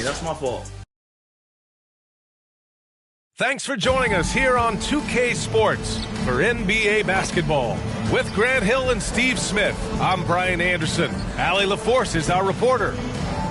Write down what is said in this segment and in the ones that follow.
That's my fault. Thanks for joining us here on 2K Sports for NBA basketball. With Grant Hill and Steve Smith, I'm Brian Anderson. Allie LaForce is our reporter.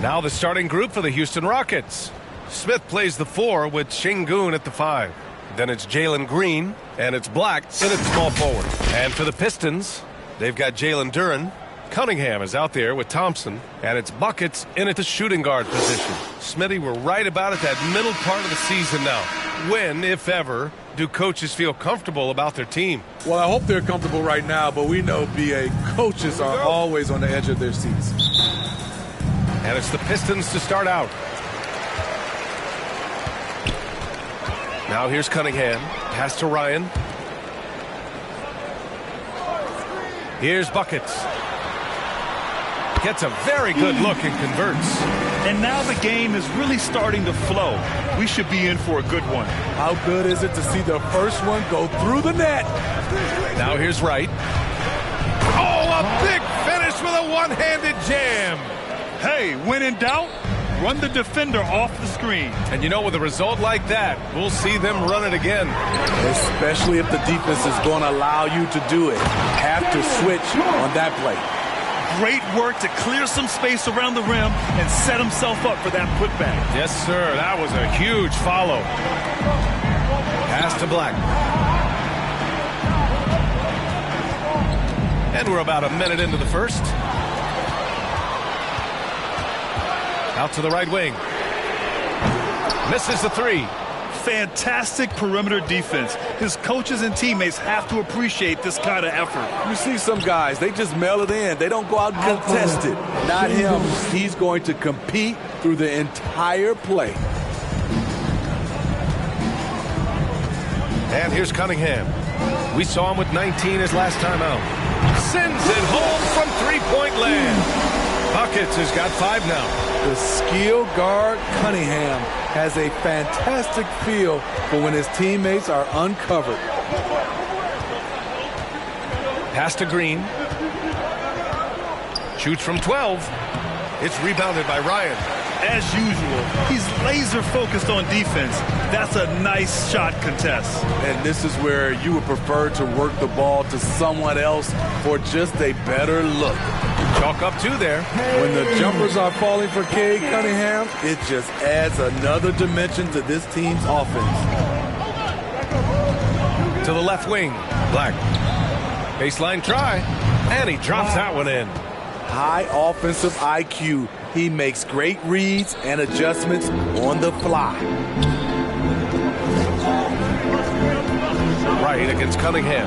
Now the starting group for the Houston Rockets. Smith plays the 4 with Şengün at the 5. Then it's Jalen Green, and it's Black in at small forward. And for the Pistons, they've got Jalen Duren. Cunningham is out there with Thompson, and it's Buckets in at the shooting guard position. Smitty, we're right about at that middle part of the season now. When, if ever, do coaches feel comfortable about their team? Well, I hope they're comfortable right now, but we know, B.A., coaches are always on the edge of their seats. And it's the Pistons to start out. Now here's Cunningham. Pass to Ryan. Here's Buckets. Gets a very good look and converts. And now the game is really starting to flow. We should be in for a good one. How good is it to see the first one go through the net? Now here's Wright. Oh, a big finish with a one-handed jam. Hey, when in doubt, run the defender off the screen. And you know, with a result like that, we'll see them run it again. Especially if the defense is going to allow you to do it. Have to switch on that play. Great work to clear some space around the rim and set himself up for that putback. Yes, sir. That was a huge follow. Pass to Black. And we're about a minute into the first. Out to the right wing. Misses the 3. Fantastic perimeter defense. His coaches and teammates have to appreciate this kind of effort. You see some guys, they just mail it in. They don't go out and contest it. Not him. He's going to compete through the entire play. And here's Cunningham. We saw him with 19 his last time out. Sends it home from three-point land. Buckets has got 5 now. The skill guard Cunningham has a fantastic feel for when his teammates are uncovered. Pass to Green. Shoots from 12. It's rebounded by Ryan. As usual, he's laser focused on defense. That's a nice shot contest. And this is where you would prefer to work the ball to someone else for just a better look. Chalk up 2 there. When the jumpers are falling for Cade Cunningham, it just adds another dimension to this team's offense. To the left wing. Black. Baseline try. And he drops that one in. High offensive IQ. He makes great reads and adjustments on the fly. Right against Cunningham.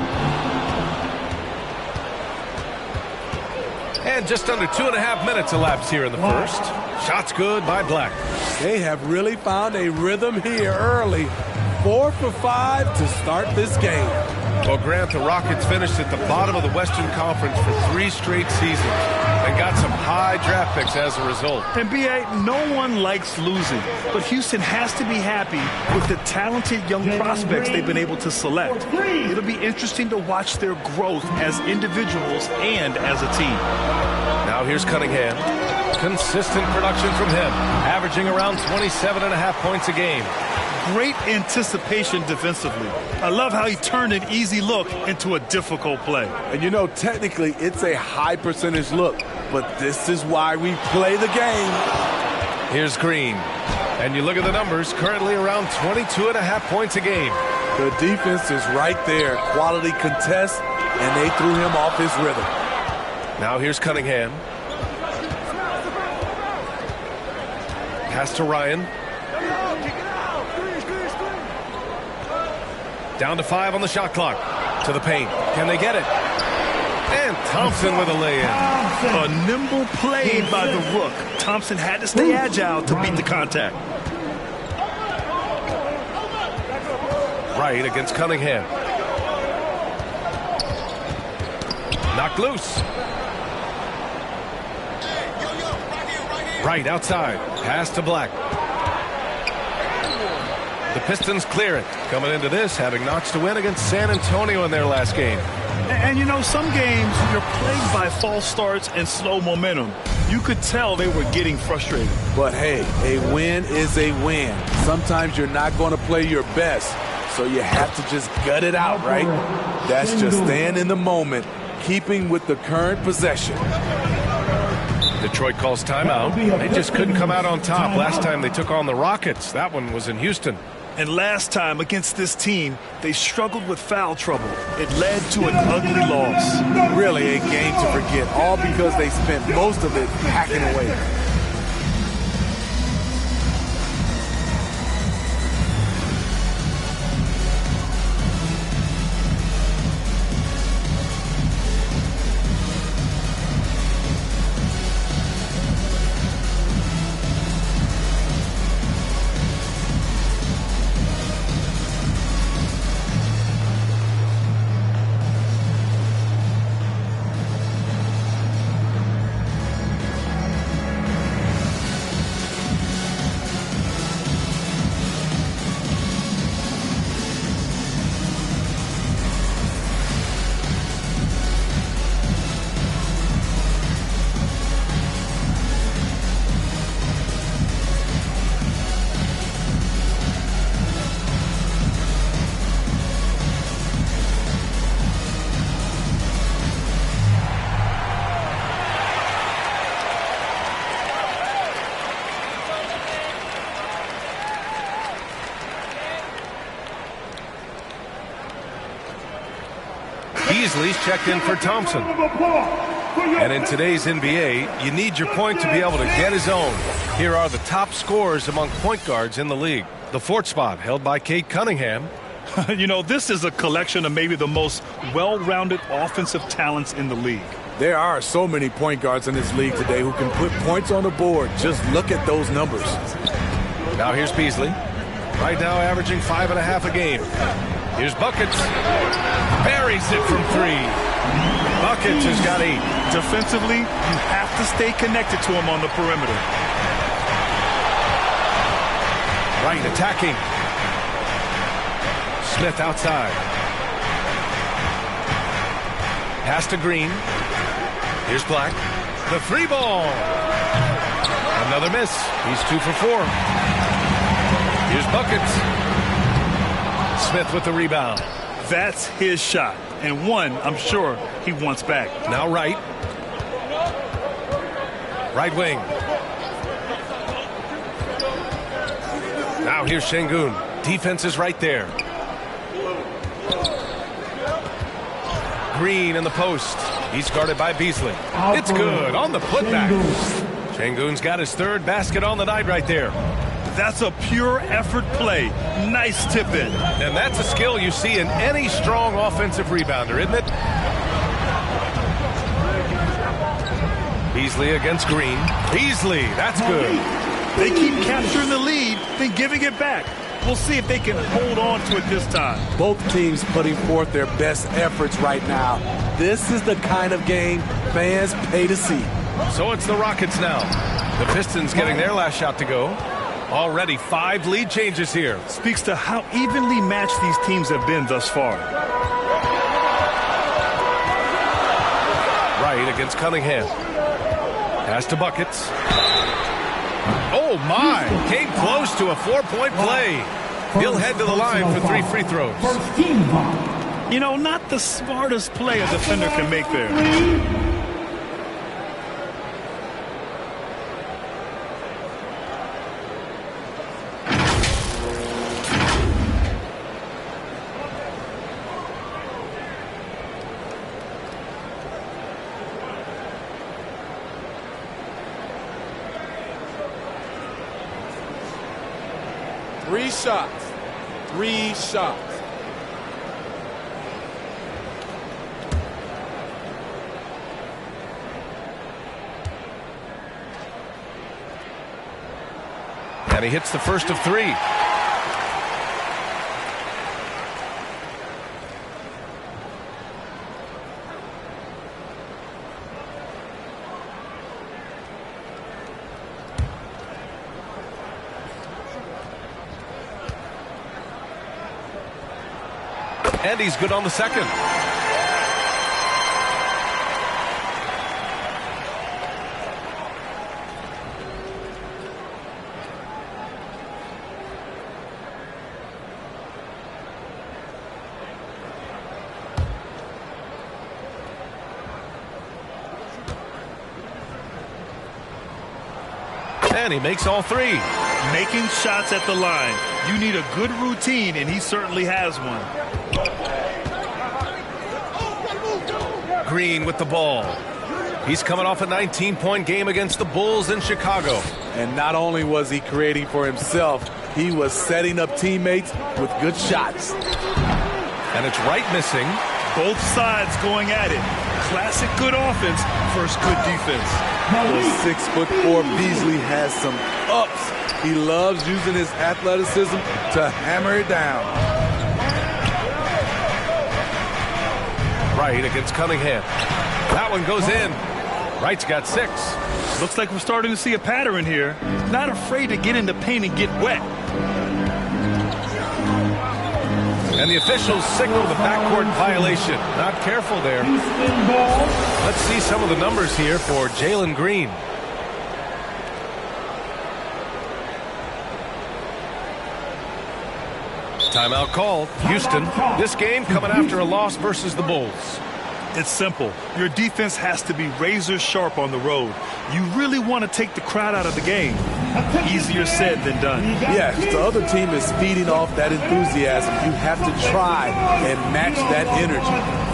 And just under 2.5 minutes elapsed here in the first. Shots good by Black. They have really found a rhythm here early. 4 for 5 to start this game. Well, Grant, the Rockets finished at the bottom of the Western Conference for 3 straight seasons and got some high draft picks as a result. And B.A., no one likes losing, but Houston has to be happy with the talented young prospects they've been able to select. It'll be interesting to watch their growth as individuals and as a team. Now here's Cunningham. Consistent production from him, averaging around 27.5 points a game. Great anticipation defensively. I love how he turned an easy look into a difficult play. And you know, technically, it's a high percentage look, but this is why we play the game. Here's Green. And you look at the numbers, currently around 22.5 points a game. The defense is right there. Quality contest, and they threw him off his rhythm. Now here's Cunningham. Pass to Ryan. Down to 5 on the shot clock. To the paint. Can they get it? And Thompson with a lay-in. A nimble play by the Rook. Thompson had to stay agile to beat the contact. Right against Cunningham. Knocked loose. Right outside. Pass to Black. The Pistons clear it. Coming into this, having notched a win against San Antonio in their last game. And you know, some games you're plagued by false starts and slow momentum. You could tell they were getting frustrated. But hey, a win is a win. Sometimes you're not going to play your best, so you have to just gut it out, right? That's just staying in the moment, keeping with the current possession. Detroit calls timeout. They just couldn't come out on top last time they took on the Rockets. That one was in Houston. And last time against this team, they struggled with foul trouble. It led to an ugly loss. Really a game to forget, all because they spent most of it hacking away. Beasley's checked in for Thompson. And in today's NBA, you need your point to be able to get his own. Here are the top scorers among point guards in the league. The fourth spot held by Cade Cunningham. You know, this is a collection of maybe the most well-rounded offensive talents in the league. There are so many point guards in this league today who can put points on the board. Just look at those numbers. Now here's Beasley. Right now averaging 5.5 a game. Here's Buckets. Buries it from 3. Buckets has got 8. Defensively, you have to stay connected to him on the perimeter. Right attacking. Smith outside. Pass to Green. Here's Black. The 3 ball. Another miss. He's 2 for 4. Here's Buckets. Smith with the rebound. That's his shot, and one I'm sure he wants back. Now right. Right wing. Now here's Şengün. Defense is right there. Green in the post. He's guarded by Beasley. It's good on the putback. Şengün's got his 3rd basket on the night right there. That's a pure effort play. Nice tip in. And that's a skill you see in any strong offensive rebounder, isn't it? Beasley against Green. Beasley, that's good. They keep capturing the lead, then giving it back. We'll see if they can hold on to it this time. Both teams putting forth their best efforts right now. This is the kind of game fans pay to see. So it's the Rockets now. The Pistons getting their last shot to go. Already 5 lead changes here. Speaks to how evenly matched these teams have been thus far. Right against Cunningham. Pass to Buckets. Oh, my. Came close to a 4-point play. He'll head to the line for 3 free throws. You know, not the smartest play a defender can make there. Three shots. And he hits the first of 3. And he's good on the second. And he makes all three. Making shots at the line. You need a good routine, and he certainly has one. Green with the ball. He's coming off a 19-point game against the Bulls in Chicago. And not only was he creating for himself, he was setting up teammates with good shots. And it's Wright missing. Both sides going at it. Classic good offense versus good defense. The 6'4" Beasley has some ups. He loves using his athleticism to hammer it down. Wright against Cunningham. That one goes in. Wright's got 6. Looks like we're starting to see a pattern here. Not afraid to get in the paint and get wet. And the officials signal the backcourt violation. Not careful there. Let's see some of the numbers here for Jalen Green. Timeout called. Houston, this game coming after a loss versus the Bulls. It's simple. Your defense has to be razor sharp on the road. You really want to take the crowd out of the game. Easier said than done. Yes, the other team is feeding off that enthusiasm. You have to try and match that energy.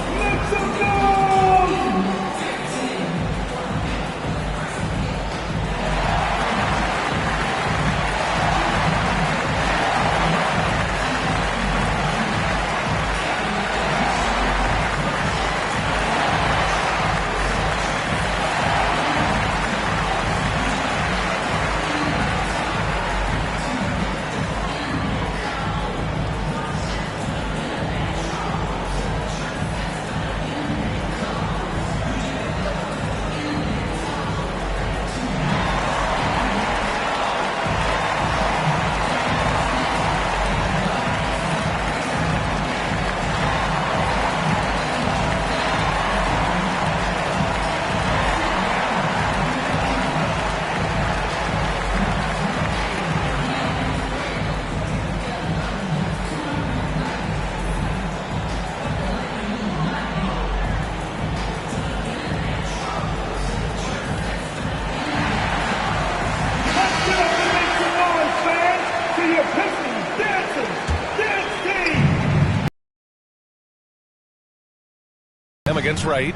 Against Wright.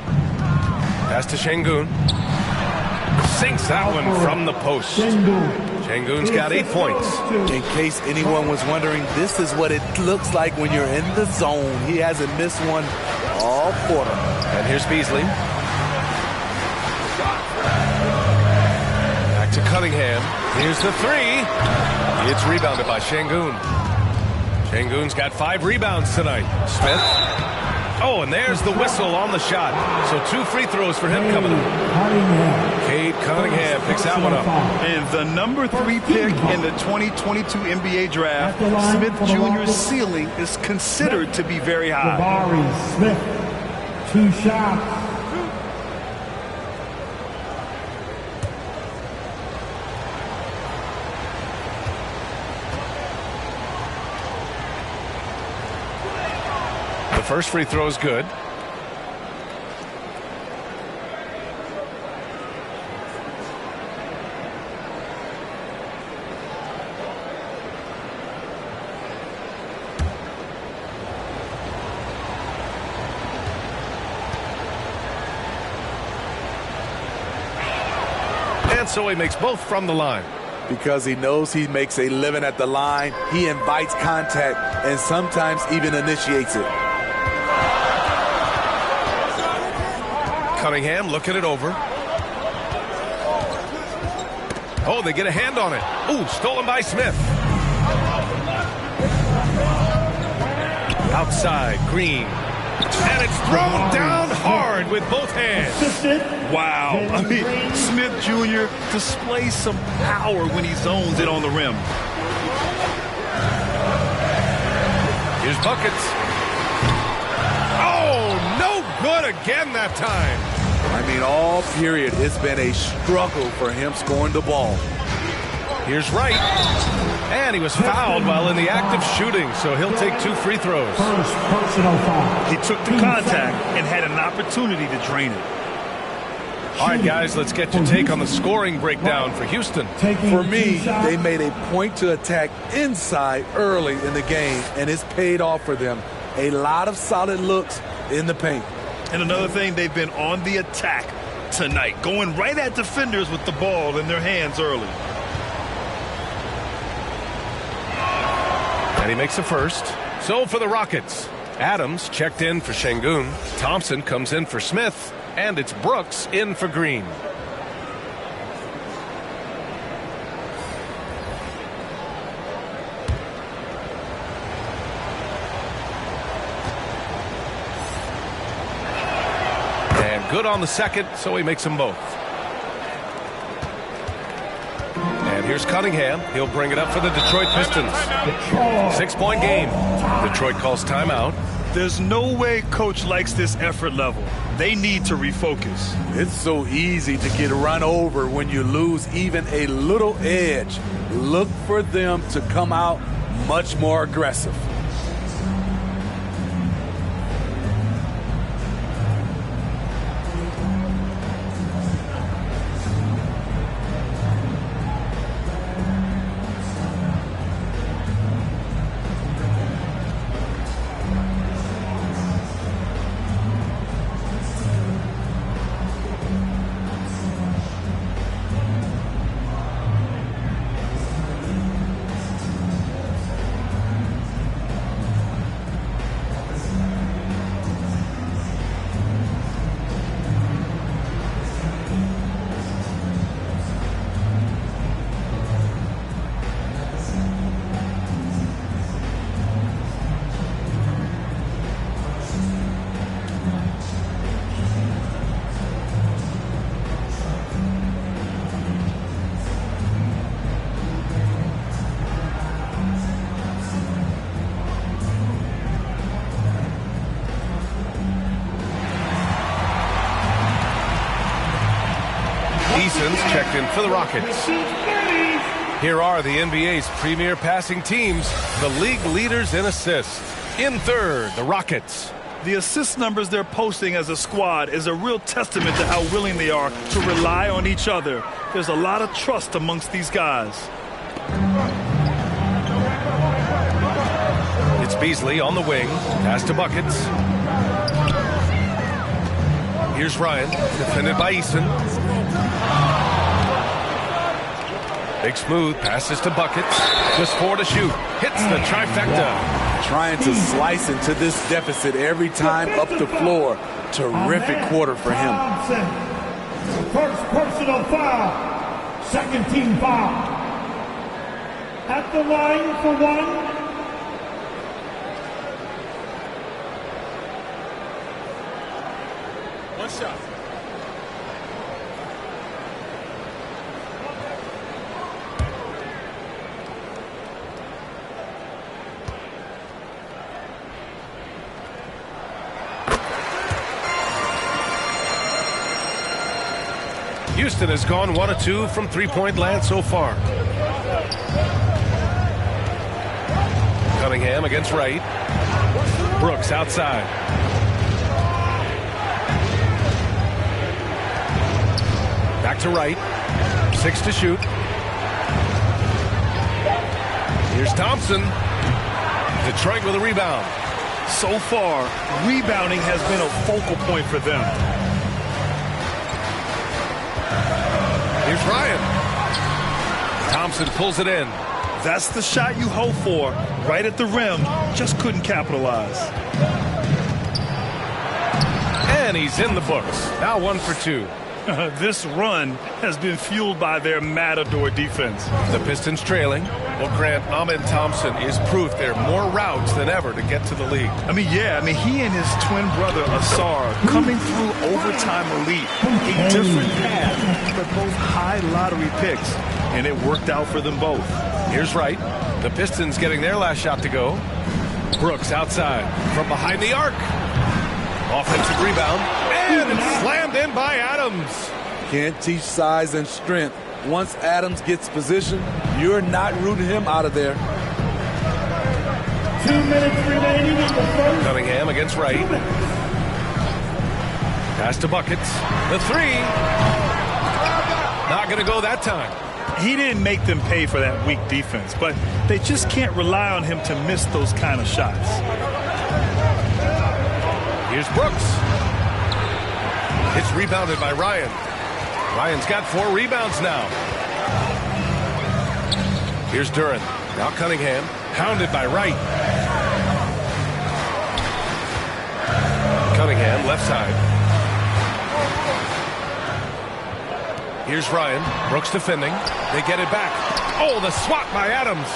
Pass to Şengün. Sinks that one from the post. Şengün's got 8 points. In case anyone was wondering, this is what it looks like when you're in the zone. He hasn't missed one all quarter. And here's Beasley. Back to Cunningham. Here's the 3. It's rebounded by Şengün. Şengün's got 5 rebounds tonight. Smith. Oh, and there's the whistle on the shot. So 2 free throws for him coming up. Cade Cunningham picks that one up. And the number 3 pick in the 2022 NBA draft, Smith Jr.'s ceiling is considered to be very high. Jabari Smith, 2 shots. The first free throw is good. And so he makes both from the line. Because he knows he makes a living at the line, he invites contact and sometimes even initiates it. Cunningham looking it over. Oh, they get a hand on it. Ooh, stolen by Smith. Outside, Green. And it's thrown down hard with both hands. Wow. I mean, Smith Jr. displays some power when he zones it on the rim. Here's buckets. good again that time. I mean, all period, it's been a struggle for him scoring the ball. Here's Wright. And he was fouled while in the act of shooting, so he'll take 2 free throws. First personal foul. He took the contact and had an opportunity to drain it. All right, guys, let's get your take on the scoring breakdown for Houston. For me, they made a point to attack inside early in the game, and it's paid off for them. A lot of solid looks in the paint. And another thing, they've been on the attack tonight, going right at defenders with the ball in their hands early. And he makes the first. So for the Rockets, Adams checked in for Şengün. Thompson comes in for Smith. And it's Brooks in for Green. And good on the second, so he makes them both. And here's Cunningham. He'll bring it up for the Detroit Pistons. 6-point game. Detroit calls timeout. There's no way coach likes this effort level. They need to refocus. It's so easy to get run over when you lose even a little edge. Look for them to come out much more aggressive. Eason's checked in for the Rockets. Here are the NBA's premier passing teams, the league leaders in assists. In third, the Rockets. The assist numbers they're posting as a squad is a real testament to how willing they are to rely on each other. There's a lot of trust amongst these guys. It's Beasley on the wing. Pass to Buckets. Here's Ryan, defended by Eason. Big smooth, passes to Buckets. Just 4 to shoot. Hits the trifecta. Trying to slice into this deficit every time up the floor. Terrific quarter for him. First personal foul. Second team foul. At the line for one. One shot. Houston has gone 1 of 2 from three-point land so far. Cunningham against Wright. Brooks outside. Back to Wright. 6 to shoot. Here's Thompson. Detroit with a rebound. So far, rebounding has been a focal point for them. Here's Ryan. Thompson pulls it in. That's the shot you hope for. Right at the rim. Just couldn't capitalize. And he's in the books. Now 1 for 2. This run has been fueled by their Matador defense. The Pistons trailing. Well, Grant, Amen Thompson is proof there are more routes than ever to get to the league. He and his twin brother, Asar, coming through overtime elite. A different path, but both high lottery picks, and it worked out for them both. Here's Wright. The Pistons getting their last shot to go. Brooks outside from behind the arc. Offensive rebound. And it's slammed in by Adams. Can't teach size and strength. Once Adams gets position, you're not rooting him out of there. 2 minutes remaining in the first. Cunningham against Wright. Pass to Buckets. The three. Not going to go that time. He didn't make them pay for that weak defense, but they just can't rely on him to miss those kind of shots. Here's Brooks. It's rebounded by Ryan. Ryan's got 4 rebounds now. Here's Duren. Now Cunningham. Hounded by Wright. Cunningham, left side. Here's Ryan. Brooks defending. They get it back. Oh, the swat by Adams.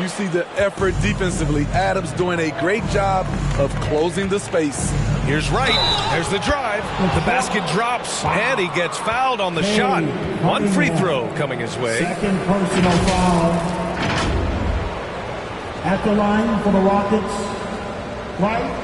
You see the effort defensively. Adams doing a great job of closing the space. Here's Wright. There's the drive. The basket drops, and he gets fouled on the shot. 1 free throw coming his way. Second personal foul. At the line for the Rockets. Right.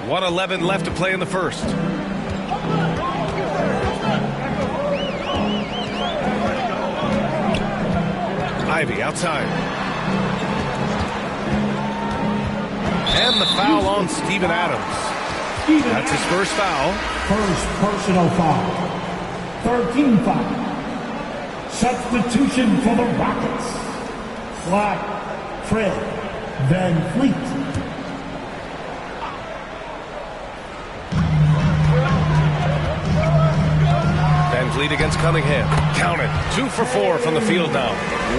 .11 left to play in the first. Ivy outside. And the foul on Steven Adams. That's his first foul. First personal foul. 13 foul. Substitution for the Rockets. Black, Fred, Van Fleet. Lead against Cunningham. Counted. 2 for 4 from the field now.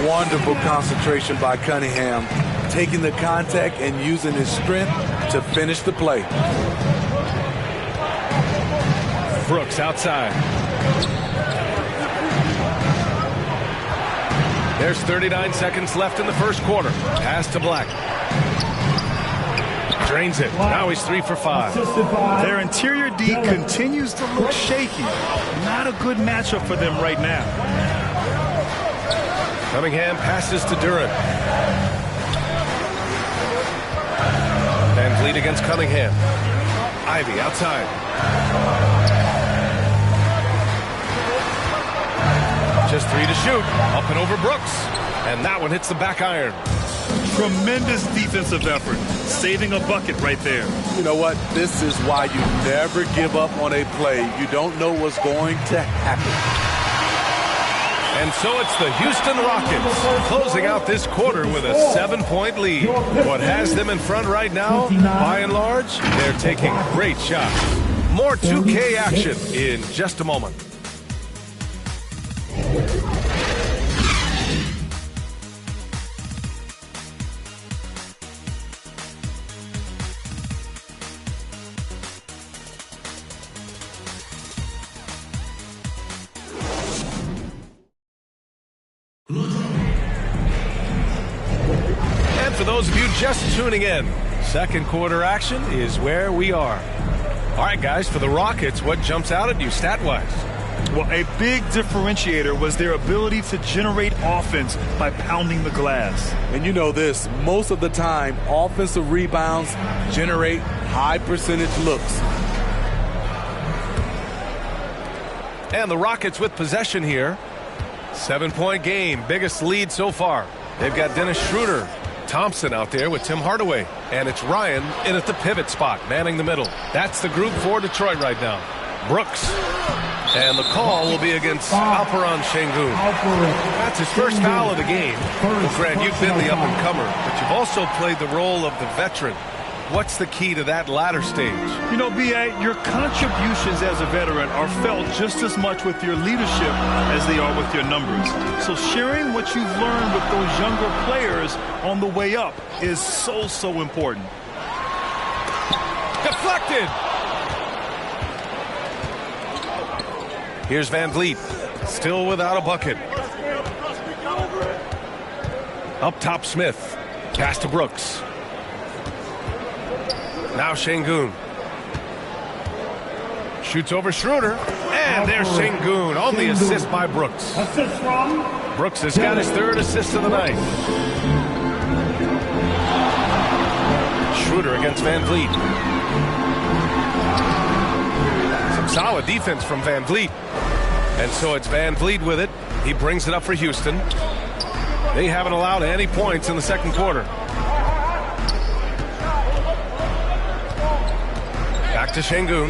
Wonderful concentration by Cunningham. Taking the contact and using his strength to finish the play. Brooks outside. There's 39 seconds left in the first quarter. Pass to Black. Drains it. Now he's 3 for 5. Their interior D continues to look shaky. Not a good matchup for them right now. Cunningham passes to Duren. Van Vliet against Cunningham. Ivy outside. Just 3 to shoot. Up and over Brooks. And that one hits the back iron. Tremendous defensive effort. Saving a bucket right there. You know what? This is why you never give up on a play. You don't know what's going to happen. And so it's the Houston Rockets closing out this quarter with a 7-point lead. What has them in front right now, by and large, they're taking great shots. More 2K action in just a moment. For those of you just tuning in, second quarter action is where we are. All right, guys, for the Rockets, what jumps out at you stat-wise? Well, a big differentiator was their ability to generate offense by pounding the glass. And you know this, most of the time, offensive rebounds generate high percentage looks. And the Rockets with possession here. 7-point game, biggest lead so far. They've got Dennis Schroeder. Thompson out there with Tim Hardaway. And it's Ryan in at the pivot spot, manning the middle. That's the group for Detroit right now. Brooks. And the call will be against Alperen Sengun. That's his first foul of the game. Well, Grant, you've been the up-and-comer, but you've also played the role of the veteran. What's the key to that latter stage? You know, B.A., your contributions as a veteran are felt just as much with your leadership as they are with your numbers. So sharing what you've learned with those younger players on the way up is so important. deflected. Here's Van Vliet, still without a bucket. Up top, Smith. Pass to Brooks. Now Şengün. Shoots over Schroeder. And there's Şengün on the assist by Brooks. Assist from Brooks has got his third assist of the night. Schroeder against Van Vliet. Some solid defense from Van Vliet. And so it's Van Vliet with it. He brings it up for Houston. They haven't allowed any points in the second quarter. Back to Şengün.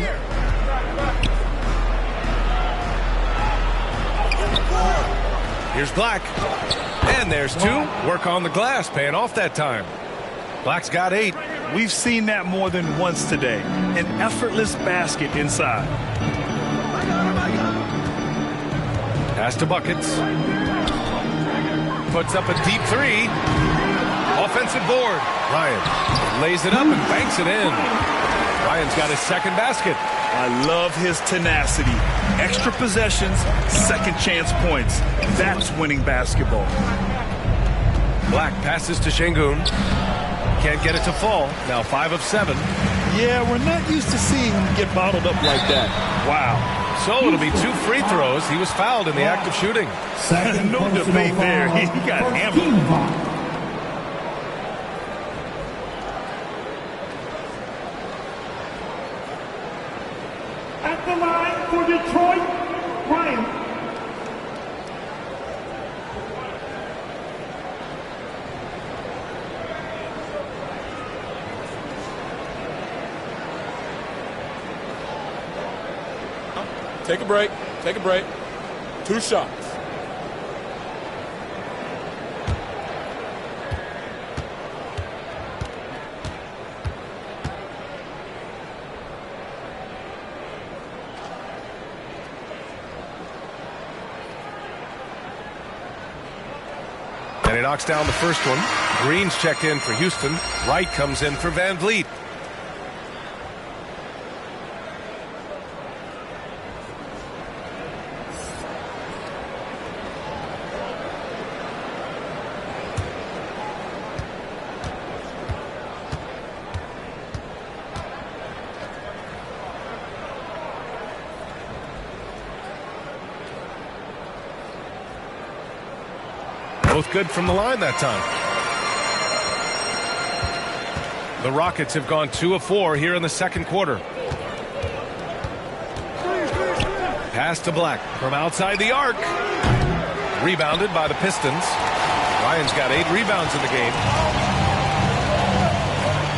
Here's Black. And there's two. Work on the glass, paying off that time. Black's got 8. We've seen that more than once today. An effortless basket inside. Pass to Buckets. Puts up a deep 3. Offensive board. Ryan lays it up and banks it in. Ryan's got his second basket. I love his tenacity. Extra possessions, second chance points. That's winning basketball. Black passes to Şengün. Can't get it to fall. Now 5 of 7. Yeah, we're not used to seeing him get bottled up like that. Wow. So it'll be 2 free throws. He was fouled in the act of shooting. No debate there. He got hammered. At the line for Detroit, Ryan. Take a break. Take a break. 2 shots. And he knocks down the first one. Green's checked in for Houston. Wright comes in for Van Vliet. Both good from the line that time. The Rockets have gone 2 of 4 here in the second quarter. Pass to Black from outside the arc. Rebounded by the Pistons. Ryan's got 8 rebounds in the game.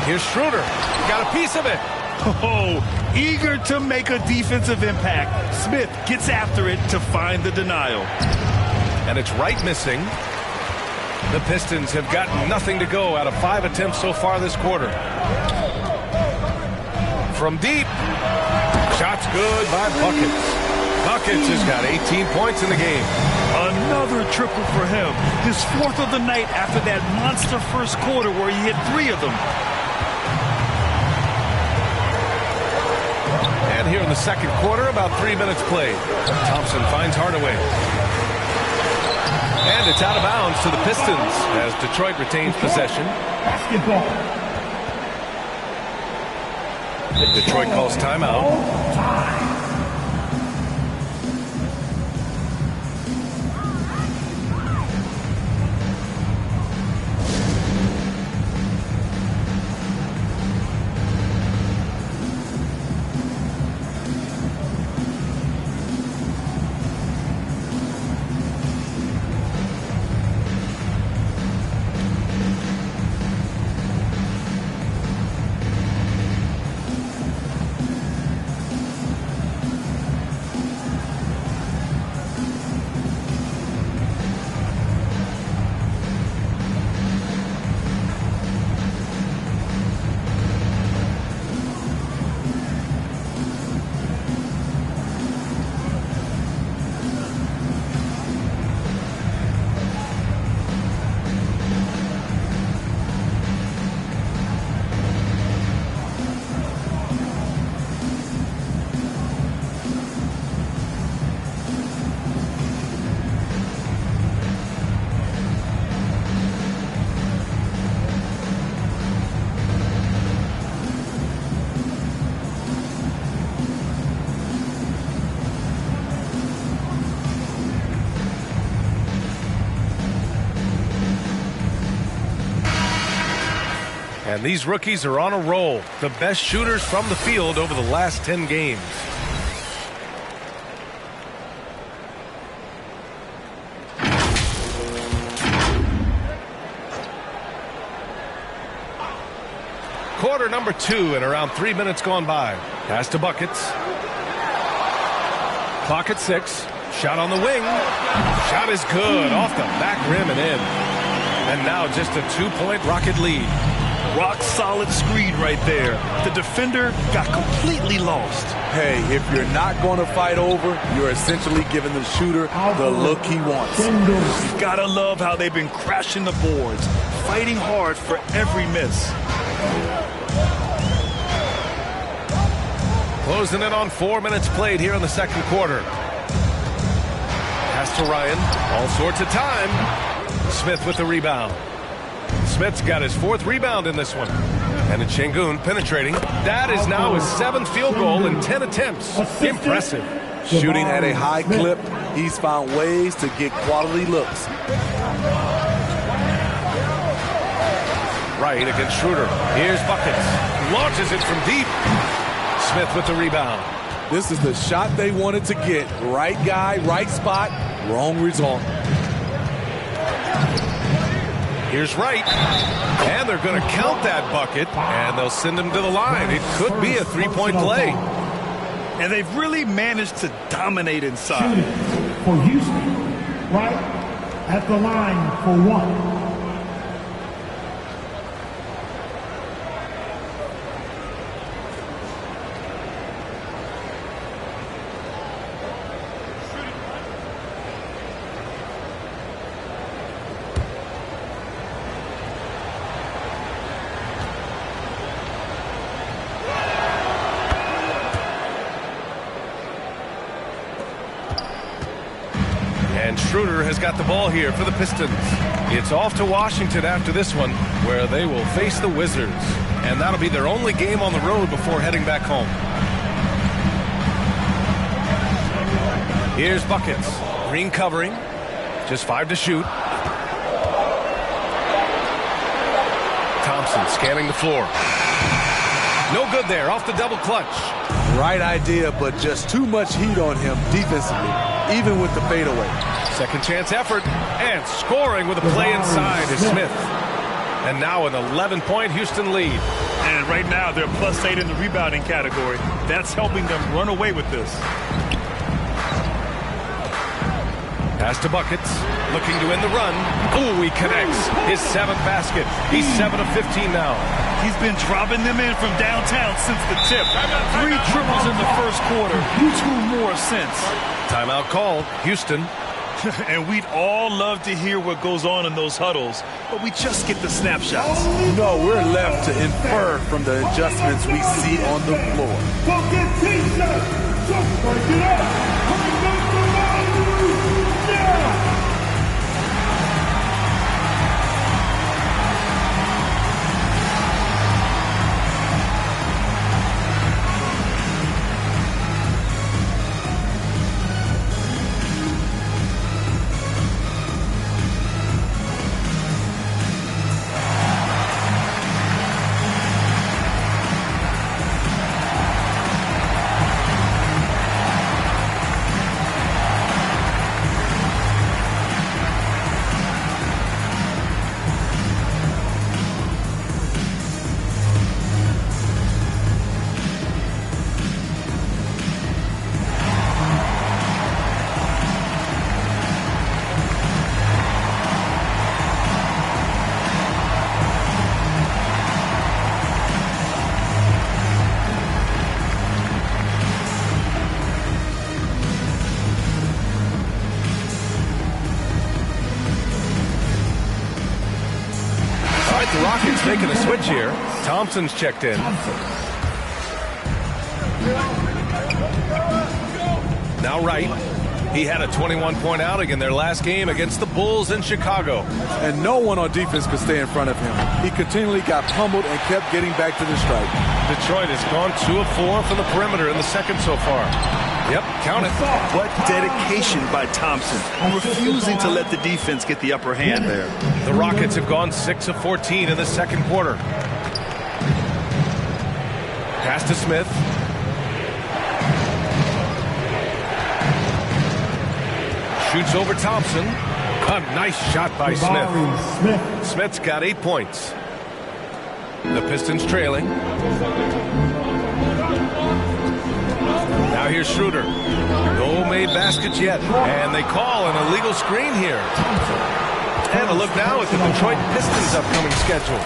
Here's Schroeder. Got a piece of it. Oh, eager to make a defensive impact. Smith gets after it to find the denial. And it's Wright missing. The Pistons have gotten nothing to go out of 5 attempts so far this quarter. From deep. Shots good by Buckets. Buckets has got 18 points in the game. Another triple for him. His 4th of the night after that monster first quarter where he hit 3 of them. And here in the second quarter, about 3 minutes played. Thompson finds Hardaway. And it's out of bounds to the Pistons as Detroit retains possession. Basketball. Detroit calls timeout. Time. And these rookies are on a roll. The best shooters from the field over the last 10 games. Quarter number 2 and around 3 minutes gone by. Pass to Buckets. Clock at 6. Shot on the wing. Shot is good. Off the back rim and in. And now just a 2-point Rocket lead. Rock solid screen right there. The defender got completely lost. Hey, if you're not going to fight over, you're essentially giving the shooter the look he wants. You gotta love how they've been crashing the boards, fighting hard for every miss. Closing in on 4 minutes played here in the second quarter. Pass to Ryan. All sorts of time. Smith with the rebound. Smith's got his 4th rebound in this one. And it's Sengun penetrating. That is now his 7th field goal in 10 attempts. Impressive. Shooting at a high clip, he's found ways to get quality looks. Right against Schroeder. Here's Buckets. Launches it from deep. Smith with the rebound. This is the shot they wanted to get. Right guy, right spot, wrong result. Here's Wright. And they're going to count that bucket, and they'll send him to the line. It could be a 3-point play. And they've really managed to dominate inside. For Houston, Wright at the line for 1. And Schroeder has got the ball here for the Pistons. It's off to Washington after this one, where they will face the Wizards. And that'll be their only game on the road before heading back home. Here's Buckets. Green covering. Just 5 to shoot. Thompson scanning the floor. No good there, off the double clutch. Right idea, but just too much heat on him defensively, even with the fadeaway. Second chance effort, and scoring with a play inside is Smith. And now an 11-point Houston lead. And right now they're +8 in the rebounding category. That's helping them run away with this. Pass to Buckets, looking to end the run. Ooh, he connects. His 7th basket. He's 7 of 15 now. He's been dropping them in from downtown since the tip. 3 triples in the first quarter, 2 more since. Timeout called, Houston. And we'd all love to hear what goes on in those huddles, but we just get the snapshots. No, we're left to infer from the adjustments we see on the floor. Bucket T-shirt. Just break it up. Bring up the line. Yeah. The Rockets making a switch here. Thompson's checked in. Now Wright. He had a 21-point outing in their last game against the Bulls in Chicago. And no one on defense could stay in front of him. He continually got pummeled and kept getting back to the stripe. Detroit has gone 2 of 4 from the perimeter in the second so far. Yep, count it. What dedication by Thompson, refusing to let the defense get the upper hand there. The Rockets have gone 6 of 14 in the second quarter. Pass to Smith. Shoots over Thompson. A nice shot by Smith. Smith's got 8 points. The Pistons trailing. Now here's Schroeder. No made baskets yet. And they call an illegal screen here. And a look now at the Detroit Pistons' upcoming schedule.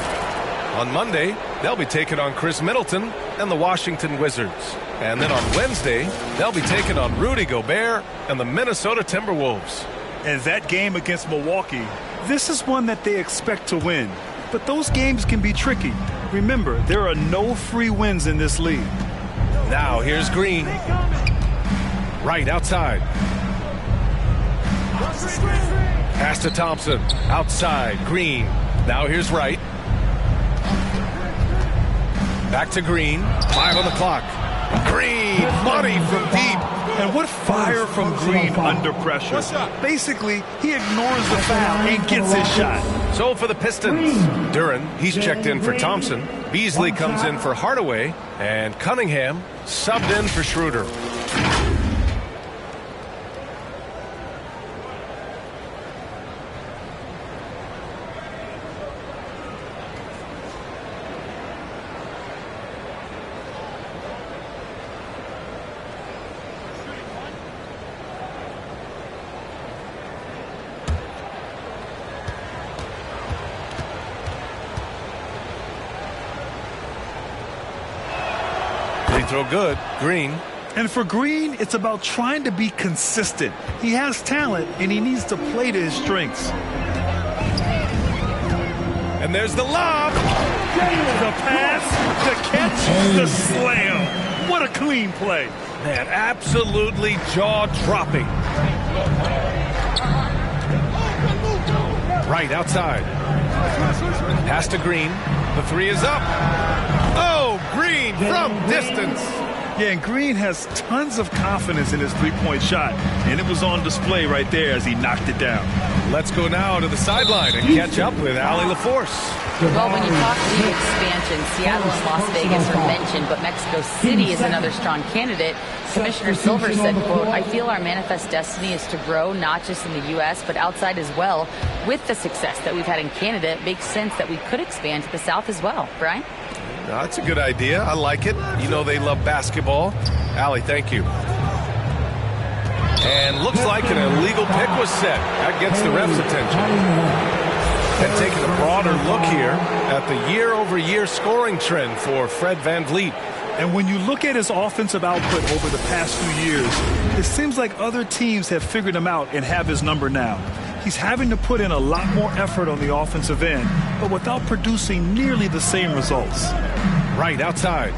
On Monday, they'll be taking on Chris Middleton and the Washington Wizards. And then on Wednesday, they'll be taking on Rudy Gobert and the Minnesota Timberwolves. And that game against Milwaukee, this is one that they expect to win. But those games can be tricky. Remember, there are no free wins in this league. Now here's Green. Right outside. Pass to Thompson. Outside. Green. Now here's Wright. Back to Green. 5 on the clock. Green. Money from deep. And what fire from Green under pressure. Basically, he ignores the foul and gets his shot. So for the Pistons, Duren, he's checked in for Thompson. Beasley comes in for Hardaway. And Cunningham subbed in for Schroeder. Throw good. Green. And for Green, it's about trying to be consistent. He has talent, and he needs to play to his strengths. And there's the lob. The pass, the catch, the slam. What a clean play. Man, absolutely jaw-dropping. Right outside. Pass to Green. The three is up. Oh, Green from distance. Yeah, and Green has tons of confidence in his three-point shot, and it was on display right there as he knocked it down. Let's go now to the sideline and catch up with Allie LaForce. Well, when you talk league expansion, Seattle and Las Vegas are mentioned, but Mexico City is another strong candidate. Commissioner Silver said, quote, "I feel our manifest destiny is to grow not just in the U.S., but outside as well. With the success that we've had in Canada, it makes sense that we could expand to the South as well." Brian? No, that's a good idea. I like it. You know they love basketball. Allie, thank you. And looks like an illegal pick was set. That gets the ref's attention. And taking a broader look here at the year-over-year scoring trend for Fred VanVleet. And when you look at his offensive output over the past few years, it seems like other teams have figured him out and have his number now. He's having to put in a lot more effort on the offensive end, but without producing nearly the same results. Right outside.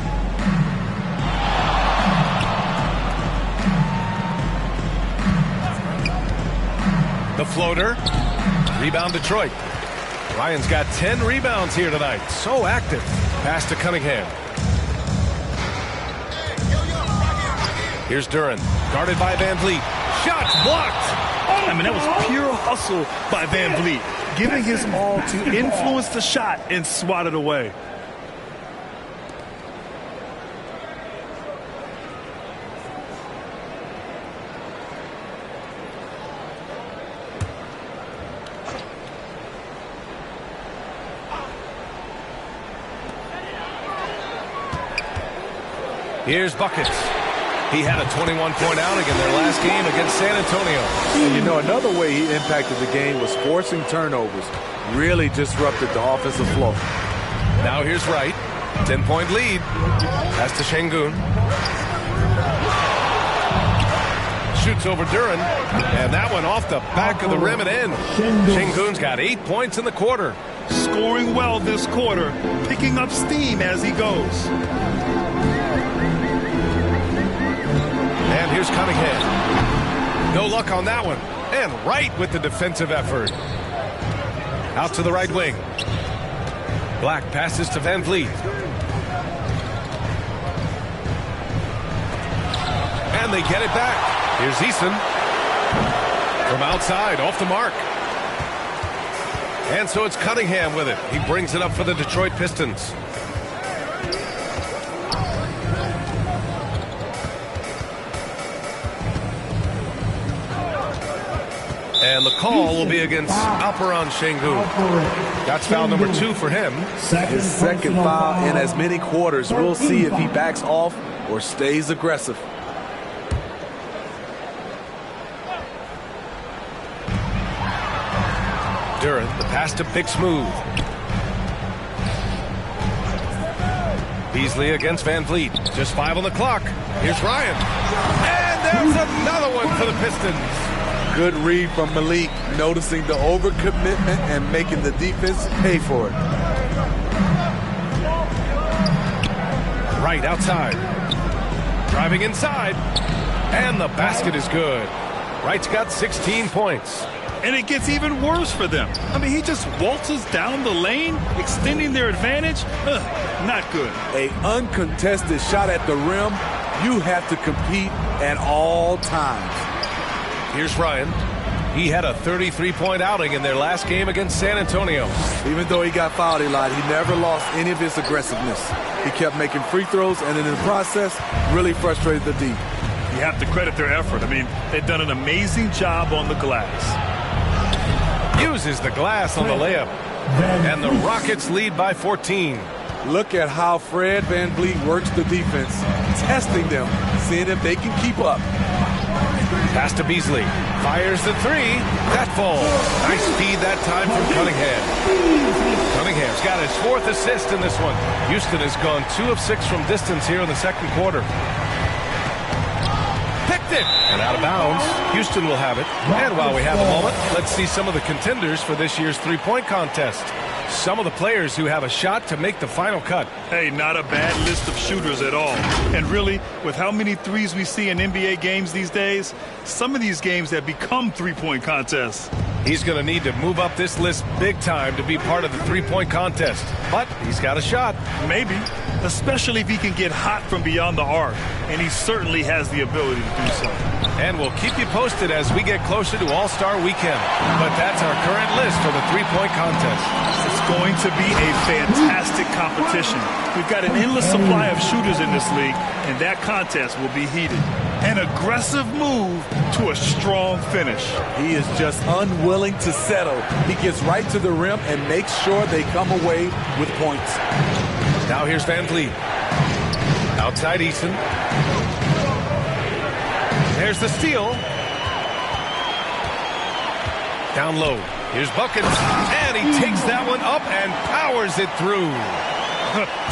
The floater. Rebound Detroit. Ryan's got 10 rebounds here tonight. So active. Pass to Cunningham. Here's Duren. Guarded by VanVleet. Shots blocked. I mean, that was pure hustle by VanVleet, giving his all to influence the shot and swat it away. Here's buckets. He had a 21-point outing in their last game against San Antonio. And you know, another way he impacted the game was forcing turnovers. Really disrupted the offensive flow. Now here's Wright. 10-point lead. Pass to Şengün. Shoots over Duren. And that one off the back of the rim and in. Şengün's got 8 points in the quarter. Scoring well this quarter, picking up steam as he goes. And here's Cunningham. No luck on that one. And Wright with the defensive effort. Out to the right wing. Black passes to VanVleet. And they get it back. Here's Eason. From outside, off the mark. And so it's Cunningham with it. He brings it up for the Detroit Pistons. And the call will be against Alperen Şengün. That's foul number 2 for him. His second foul in as many quarters. We'll see if he backs off or stays aggressive. Duren, the pass to Big Smooth. Beasley against Van Vliet. Just 5 on the clock. Here's Ryan. And there's another one for the Pistons. Good read from Malik, noticing the overcommitment and making the defense pay for it. Right outside. Driving inside. And the basket is good. Wright's got 16 points. And it gets even worse for them. I mean, he just waltzes down the lane, extending their advantage. Not good. An uncontested shot at the rim, you have to compete at all times. Here's Ryan. He had a 33-point outing in their last game against San Antonio. Even though he got fouled a lot, he never lost any of his aggressiveness. He kept making free throws, and in the process, really frustrated the D. You have to credit their effort. I mean, they've done an amazing job on the glass. Uses the glass on the layup. And the Rockets lead by 14. Look at how Fred Van Vliet works the defense, testing them, seeing if they can keep up. Pass to Beasley. Fires the 3. That falls. Nice speed that time from Cunningham. Cunningham's got his 4th assist in this one. Houston has gone 2 of 6 from distance here in the second quarter. Picked it. And out of bounds. Houston will have it. And while we have a moment, let's see some of the contenders for this year's three-point contest. Some of the players who have a shot to make the final cut. Hey, not a bad list of shooters at all. And really, with how many threes we see in NBA games these days, some of these games have become three-point contests. He's going to need to move up this list big time to be part of the three-point contest. But he's got a shot. Maybe, especially if he can get hot from beyond the arc. And he certainly has the ability to do so. And we'll keep you posted as we get closer to All-Star Weekend. But that's our current list for the three-point contest. It's going to be a fantastic competition. We've got an endless supply of shooters in this league, and that contest will be heated. An aggressive move to a strong finish. He is just unwilling to settle. He gets right to the rim and makes sure they come away with points. Now here's Van Vliet. Outside Eason. There's the steal. Down low. Here's Buckets. And he takes that one up and powers it through.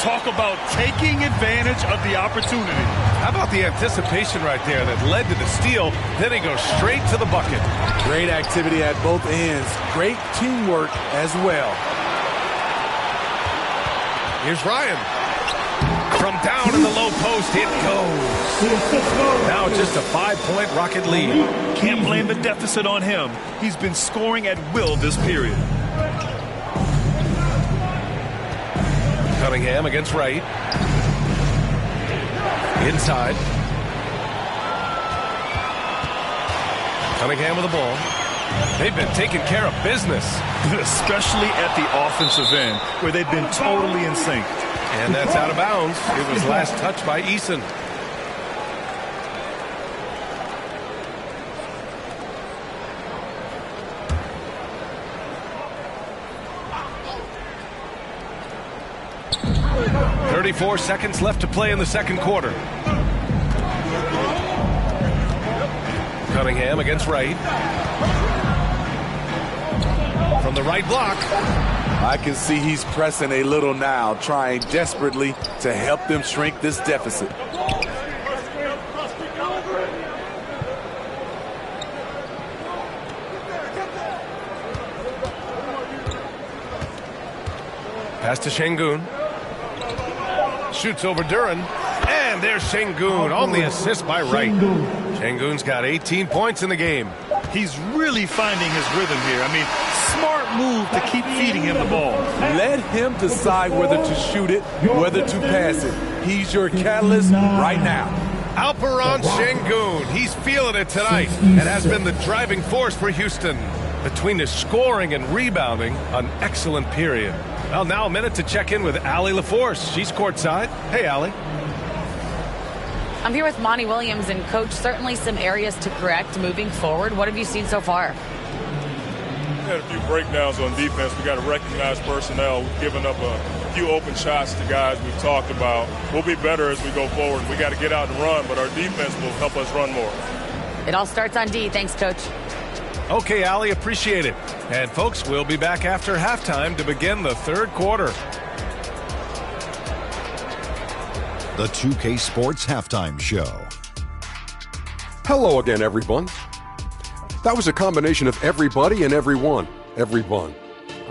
Talk about taking advantage of the opportunity. How about the anticipation right there that led to the steal? Then he goes straight to the bucket. Great activity at both ends. Great teamwork as well. Here's Ryan. From down in the low post, it goes. Now just a 5-point Rocket lead. Can't blame the deficit on him. He's been scoring at will this period. Cunningham against Wright. Inside. Cunningham with the ball. They've been taking care of business. Especially at the offensive end, where they've been totally in sync. And that's out of bounds. It was last touched by Eason. .34 seconds left to play in the second quarter. Cunningham against Wright. From the right block. I can see he's pressing a little now, trying desperately to help them shrink this deficit. Pass to Şengün. Shoots over Duren. And there's Şengün on the assist by Wright. Şengün's got 18 points in the game. He's really finding his rhythm here. I mean, smart move to keep feeding him the ball. Let him decide whether to shoot it, whether to pass it. He's your catalyst right now. Alperen Şengün, he's feeling it tonight and has been the driving force for Houston. Between the scoring and rebounding, an excellent period. Well, now a minute to check in with Allie LaForce. She's courtside. Hey, Allie. I'm here with Monty Williams, and Coach, certainly some areas to correct moving forward. What have you seen so far? Had a few breakdowns on defense. We got to recognize personnel. We've given up a few open shots to guys we've talked about. We'll be better as we go forward. We got to get out and run, but our defense will help us run more. It all starts on D. Thanks, Coach. Okay, Allie, appreciate it. And folks, we'll be back after halftime to begin the third quarter. The 2K Sports Halftime Show. Hello again, everyone. That was a combination of everybody and everyone. Everyone.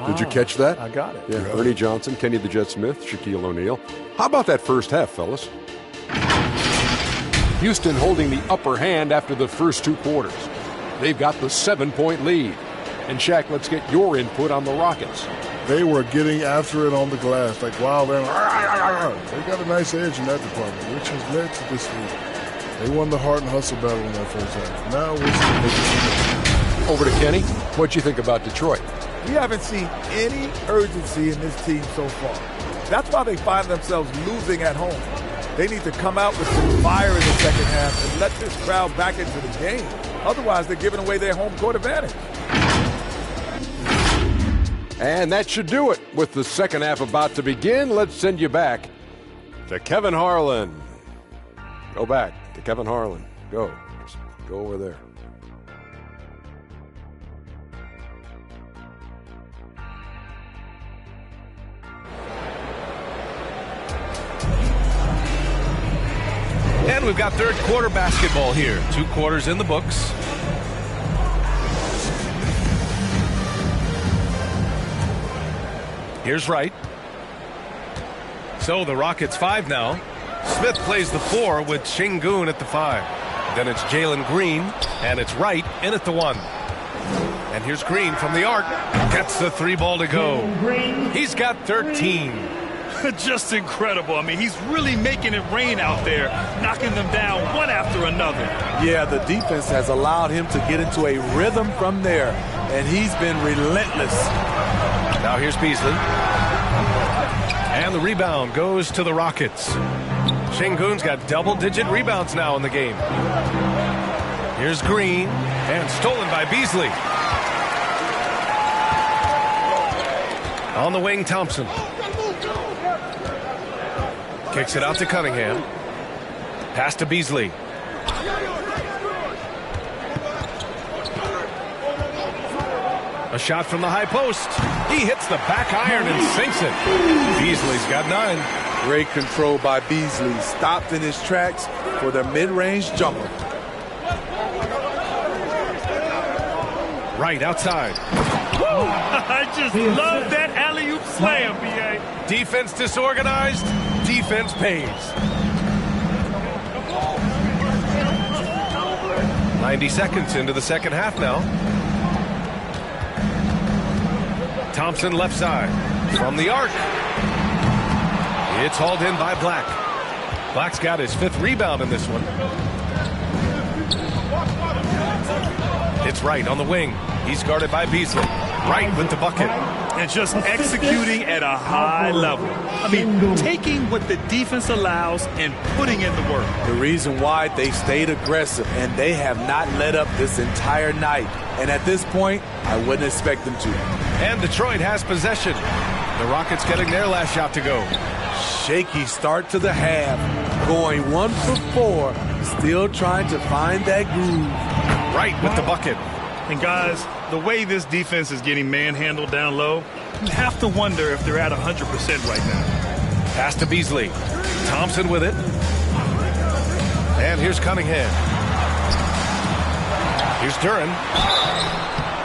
Did you catch that? I got it. Yeah, Ernie Johnson, Kenny the Jet Smith, Shaquille O'Neal. How about that first half, fellas? Houston holding the upper hand after the first two quarters. They've got the 7-point lead. And Shaq, let's get your input on the Rockets. They were getting after it on the glass, like wild and they got a nice edge in that department, which has led to this lead. They won the heart and hustle battle in that first half. Now we'll see. Over to Kenny. What'd you think about Detroit? We haven't seen any urgency in this team so far. That's why they find themselves losing at home. They need to come out with some fire in the second half and let this crowd back into the game. Otherwise, they're giving away their home court advantage. And that should do it. With the second half about to begin, let's send you back to Kevin Harlan. Go back to Kevin Harlan. Go. Just go over there. And we've got third quarter basketball here. 2 quarters in the books. Here's Wright. So the Rockets 5 now. Smith plays the 4 with Sengun at the 5. Then it's Jalen Green, and it's Wright in at the 1. And here's Green from the arc. Gets the 3 ball to go. He's got 13. Just incredible. I mean, he's really making it rain out there, knocking them down one after another. Yeah, the defense has allowed him to get into a rhythm from there, and he's been relentless. Now here's Beasley. And the rebound goes to the Rockets. Sengun's got double-digit rebounds now in the game. Here's Green, and stolen by Beasley. On the wing, Thompson. Kicks it out to Cunningham. Pass to Beasley. A shot from the high post. He hits the back iron and sinks it. Beasley's got 9. Great control by Beasley. Stopped in his tracks for the mid-range jumper. Right outside. I just love that alley-oop slam, B.A. Defense disorganized. Defense pays. 90 seconds into the second half now. Thompson left side from the arc. It's hauled in by Black. Black's got his 5th rebound in this one. It's Wright on the wing. He's guarded by Beasley. Wright with the bucket. And just executing at a high level. I mean, taking what the defense allows and putting in the work. The reason why they stayed aggressive, and they have not let up this entire night. And at this point, I wouldn't expect them to. And Detroit has possession. The Rockets getting their last shot to go. Shaky start to the half. Going 1 for 4. Still trying to find that groove. Wright with the bucket. And guys, the way this defense is getting manhandled down low, you have to wonder if they're at 100% right now. Pass to Beasley. Thompson with it. And here's Cunningham. Here's Duren.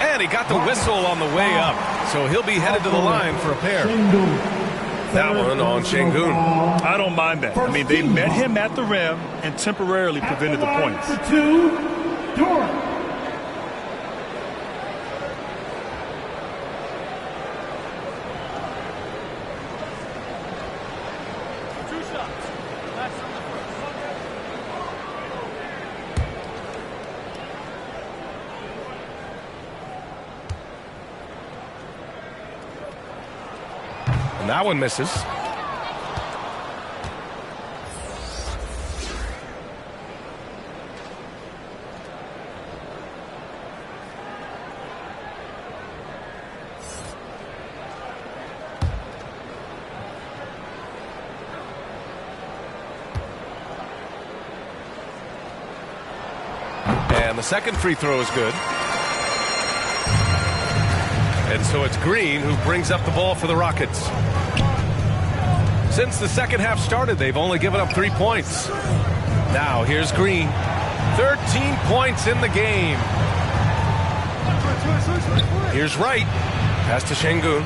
And he got the whistle on the way up. So he'll be headed to the line for a pair. That one on Sengun. I don't mind that. I mean, they met him at the rim and temporarily prevented the points. For 2, Duren. And that one misses. And the second free throw is good. And so it's Green who brings up the ball for the Rockets. Since the second half started, they've only given up 3 points. Now here's Green. 13 points in the game. Here's Wright. Pass to Şengün.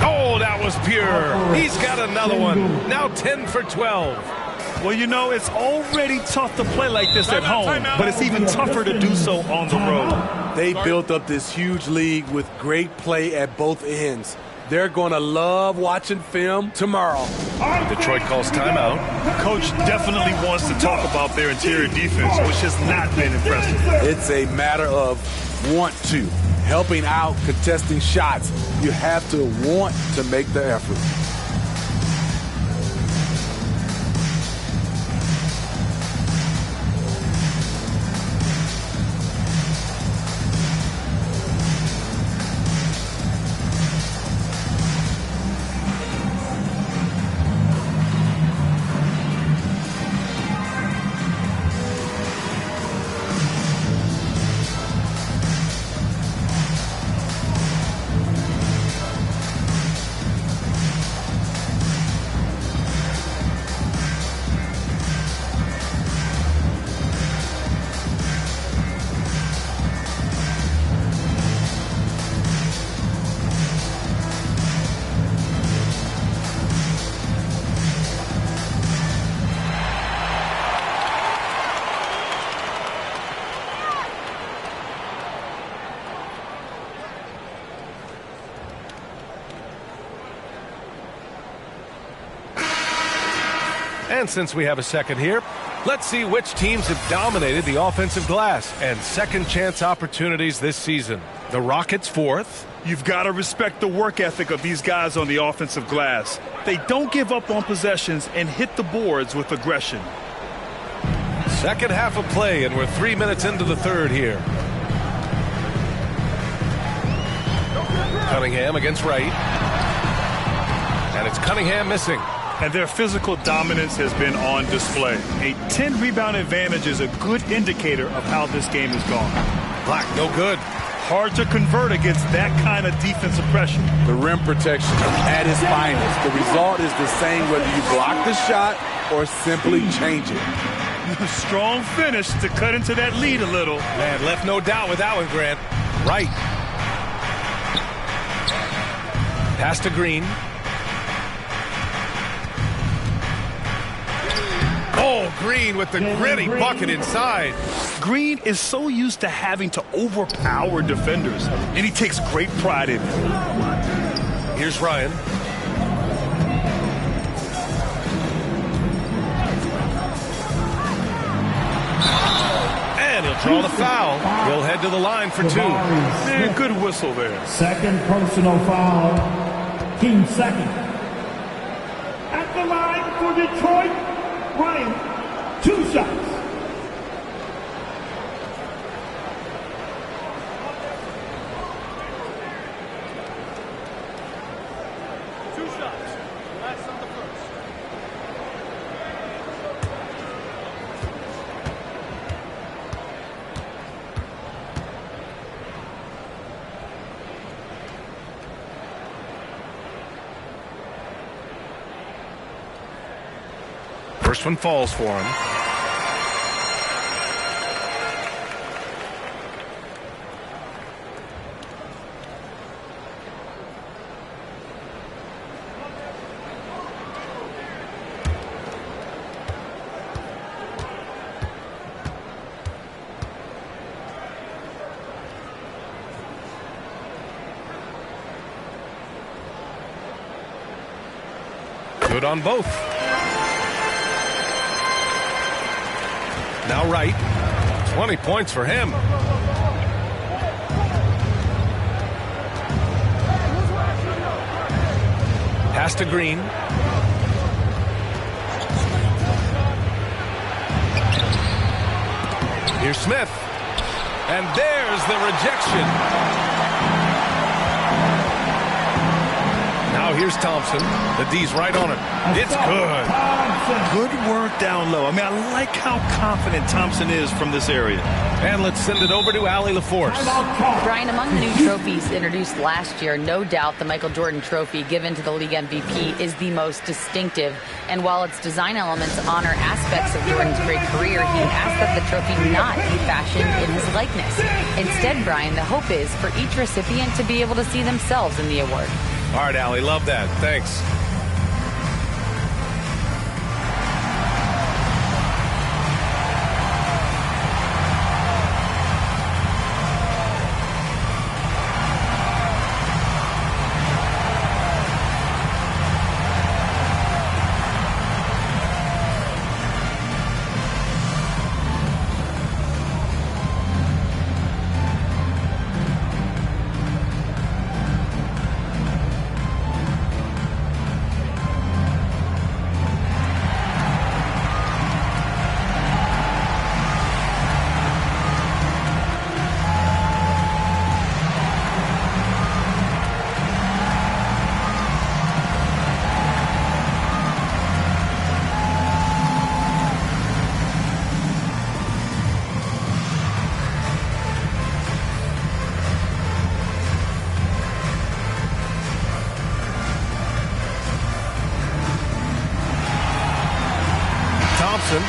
Oh, that was pure. He's got another one. Now 10 for 12. Well, you know, it's already tough to play like this at home, but it's even tougher to do so on the road. They built up this huge lead with great play at both ends. They're going to love watching film tomorrow. Detroit calls timeout. Coach definitely wants to talk about their interior defense, which has not been impressive. It's a matter of want to. Helping out, contesting shots. You have to want to make the effort. And since we have a second here, let's see which teams have dominated the offensive glass and second chance opportunities this season. The Rockets fourth. You've got to respect the work ethic of these guys on the offensive glass. They don't give up on possessions and hit the boards with aggression. Second half of play, and we're 3 minutes into the third here. Cunningham against Wright. And it's Cunningham missing. And their physical dominance has been on display. A 10-rebound advantage is a good indicator of how this game has gone. Black, no good. Hard to convert against that kind of defensive pressure. The rim protection at its finest. The result is the same whether you block the shot or simply change it. Strong finish to cut into that lead a little. Man, left no doubt with that one, Grant. Right. Pass to Green. Oh, Green with the gritty bucket inside. Green is so used to having to overpower defenders, and he takes great pride in it. Here's Ryan. And he'll draw the foul. He'll head to the line for two. Yeah, good whistle there. Second personal foul. Team second. At the line for Detroit, Ryan, 2 shots. Last on the first. First one falls for him. Good on both. Now Wright. 20 points for him. Pass to Green. Here's Smith. And there's the rejection. Now here's Thompson. The D's right on it. It's good. Good work down low. I mean, I like how confident Thompson is from this area. And let's send it over to Allie LaForce. Brian, among the new trophies introduced last year, no doubt the Michael Jordan Trophy given to the league MVP is the most distinctive. And while its design elements honor aspects of Jordan's great career, he asked that the trophy not be fashioned in his likeness. Instead, Brian, the hope is for each recipient to be able to see themselves in the award. All right, Allie, love that. Thanks.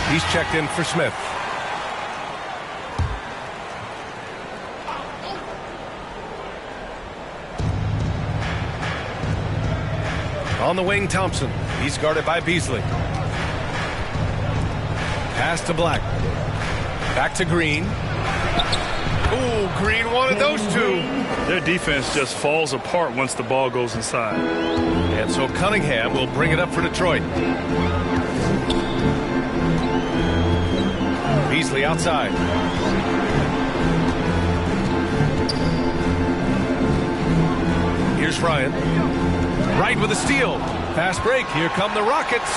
He's checked in for Smith. On the wing, Thompson. He's guarded by Beasley. Pass to Black. Back to Green. Ooh, Green wanted those two. Their defense just falls apart once the ball goes inside. And so Cunningham will bring it up for Detroit. Beasley outside. Here's Ryan. Right with a steal. Fast break. Here come the Rockets.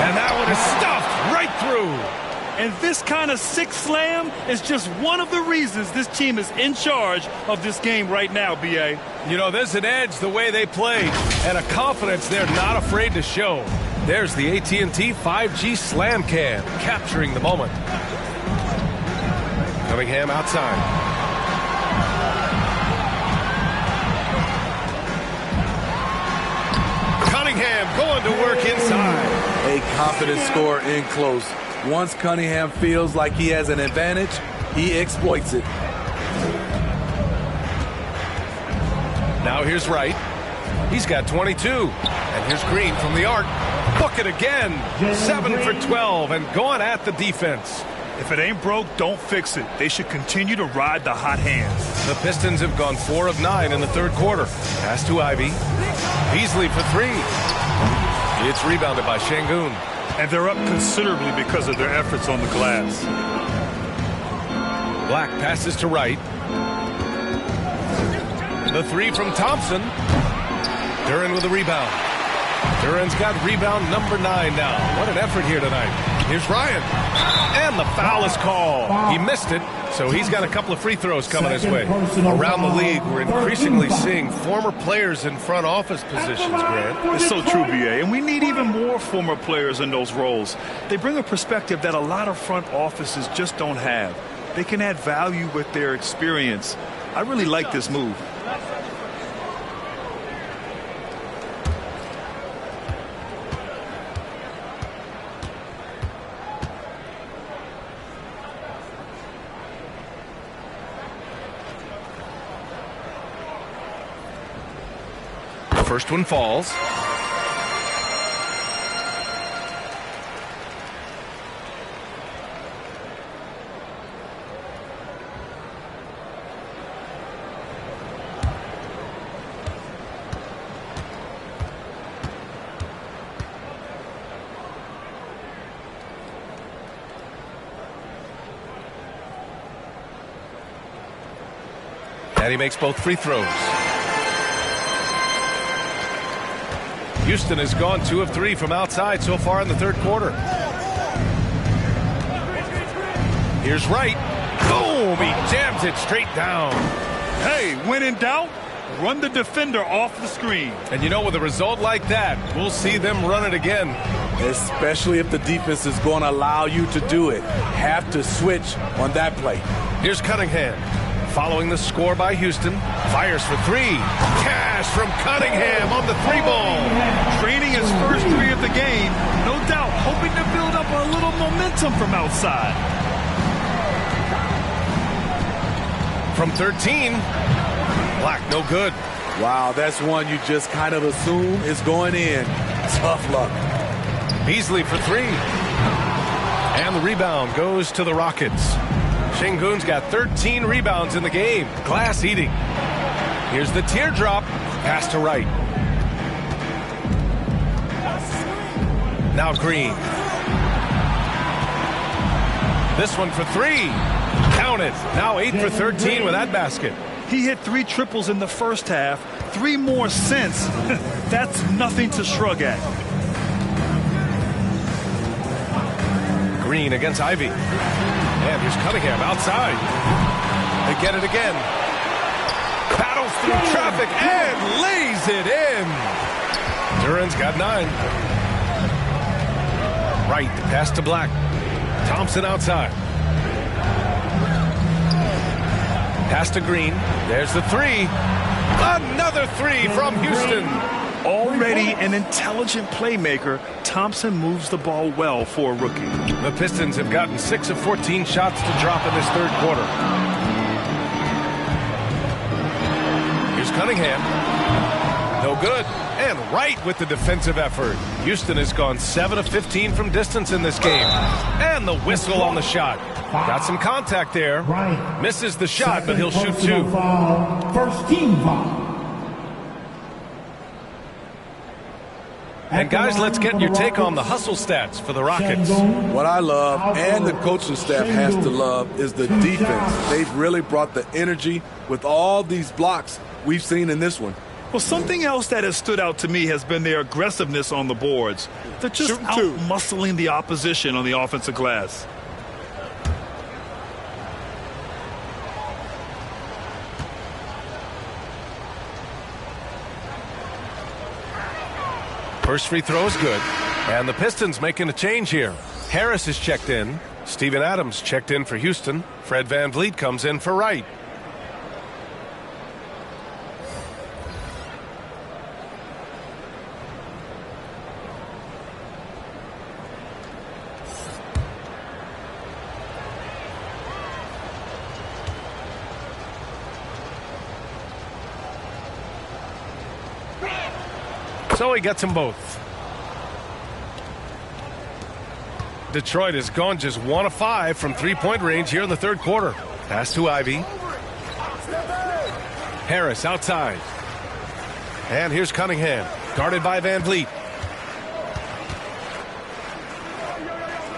And that one is stuffed right through. And this kind of sick slam is just one of the reasons this team is in charge of this game right now, B.A. You know, there's an edge the way they played and a confidence they're not afraid to show. There's the AT&T 5G Slam Cam, capturing the moment. Cunningham outside. Cunningham going to work inside. A confident scorer in close. Once Cunningham feels like he has an advantage, he exploits it. Now here's Wright. He's got 22. And here's Green from the arc. Bucket again. 7 for 12 and going at the defense. If it ain't broke, don't fix it. They should continue to ride the hot hands. The Pistons have gone 4 of 9 in the third quarter. Pass to Ivy. Beasley for 3. It's rebounded by Şengün. And they're up considerably because of their efforts on the glass. Black passes to Wright. The 3 from Thompson. Duren with a rebound. Duren's got rebound number 9 now. What an effort here tonight. Here's Ryan. And the foul is called. He missed it, so he's got a couple of free throws coming his way. Around the league, we're increasingly seeing former players in front office positions, Grant. It's so true, B.A., and we need even more former players in those roles. They bring a perspective that a lot of front offices just don't have. They can add value with their experience. I really like this move. First one falls. And he makes both free throws. Houston has gone 2 of 3 from outside so far in the third quarter. Here's Wright. Boom! He jams it straight down. Hey, when in doubt, Run the defender off the screen. And you know, with a result like that, we'll see them run it again. Especially if the defense is going to allow you to do it. Have to switch on that play. Here's Cunningham. Following the score by Houston. Fires for three. Cash from Cunningham on the three ball. Training his first three of the game. No doubt hoping to build up a little momentum from outside. From 13. Black, no good. Wow, that's one you just kind of assume is going in. Tough luck. Beasley for three. And the rebound goes to the Rockets. Şengün's got 13 rebounds in the game. Glass eating. Here's the teardrop. Pass to Wright. Now Green. This one for three. Count it. Now 8 for 13 with that basket. He hit 3 triples in the first half. 3 more since. That's nothing to shrug at. Green against Ivy. And here's Cunningham outside. They get it again. Battles through traffic and lays it in. Duran's got 9. Wright, pass to Black. Thompson outside. Pass to Green. There's the three. Another three from Houston. Already an intelligent playmaker, Thompson moves the ball well for a rookie. The Pistons have gotten 6 of 14 shots to drop in this third quarter. Here's Cunningham. No good. And Wright with the defensive effort. Houston has gone 7 of 15 from distance in this game. And the whistle on the shot. Got some contact there. Misses the shot, but he'll shoot 2. First team foul. And guys, let's get your take on the hustle stats for the Rockets. What I love, and the coaching staff has to love, is the defense. They've really brought the energy with all these blocks we've seen in this one. Well, something else that has stood out to me has been their aggressiveness on the boards. They're just out-muscling the opposition on the offensive glass. First free throw is good. And the Pistons making a change here. Harris is checked in. Steven Adams checked in for Houston. Fred VanVleet comes in for Wright. So he gets them both. Detroit has gone just 1 of 5 from three-point range here in the third quarter. Pass to Ivy. Harris outside. And here's Cunningham, guarded by VanVleet.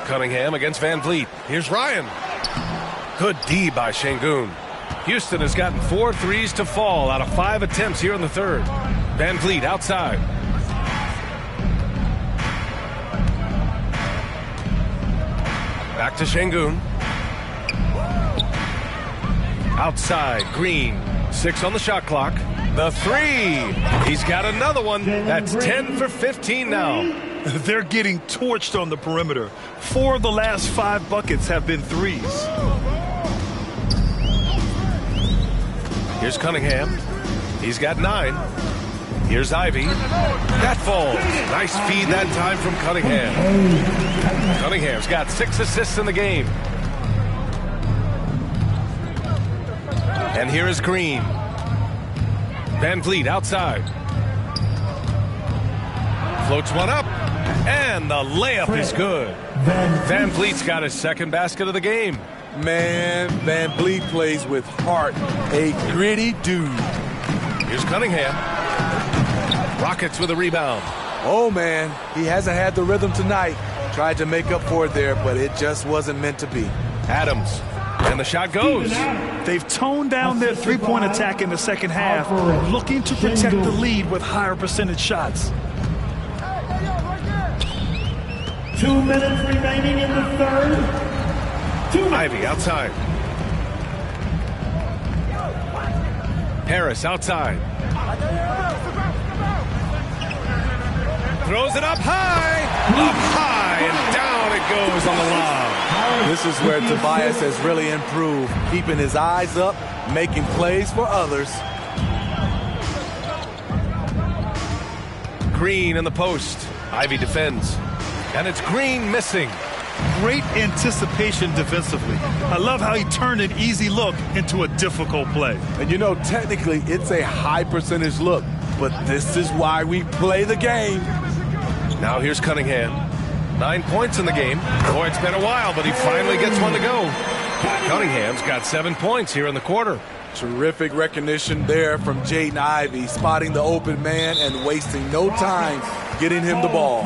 Cunningham against VanVleet. Here's Ryan. Good D by Şengün. Houston has gotten 4 threes to fall out of 5 attempts here in the third. VanVleet outside. Back to Şengün. Outside, Green. 6 on the shot clock. The three. He's got another one. That's 10 for 15 now. They're getting torched on the perimeter. 4 of the last 5 buckets have been threes. Here's Cunningham. He's got 9. Here's Ivy. That falls. Nice feed that time from Cunningham. Cunningham's got 6 assists in the game. And here is Green. VanVleet outside. Floats one up. And the layup is good. VanVleet's got his second basket of the game. Man, VanVleet plays with heart. A gritty dude. Here's Cunningham. Rockets with a rebound. Oh, man, he hasn't had the rhythm tonight. Tried to make up for it there, but it just wasn't meant to be. Adams. And the shot goes. They've toned down their three-point attack in the second half, looking to protect the lead with higher percentage shots. 2 minutes remaining in the third. Ivy outside. Harris outside. Throws it up high, and down it goes on the lob. This is where Tobias has really improved, keeping his eyes up, making plays for others. Green in the post. Ivy defends. And it's Green missing. Great anticipation defensively. I love how he turned an easy look into a difficult play. And you know, technically, it's a high percentage look, but this is why we play the game. Now here's Cunningham. 9 points in the game. Boy, it's been a while, but he finally gets one to go. Cunningham's got 7 points here in the quarter. Terrific recognition there from Jaden Ivey, spotting the open man and wasting no time getting him the ball.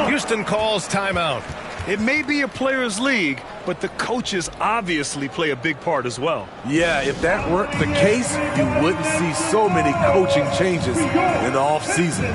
Houston calls timeout. It may be a players' league, but the coaches obviously play a big part as well. Yeah, if that weren't the case, you wouldn't see so many coaching changes in the offseason.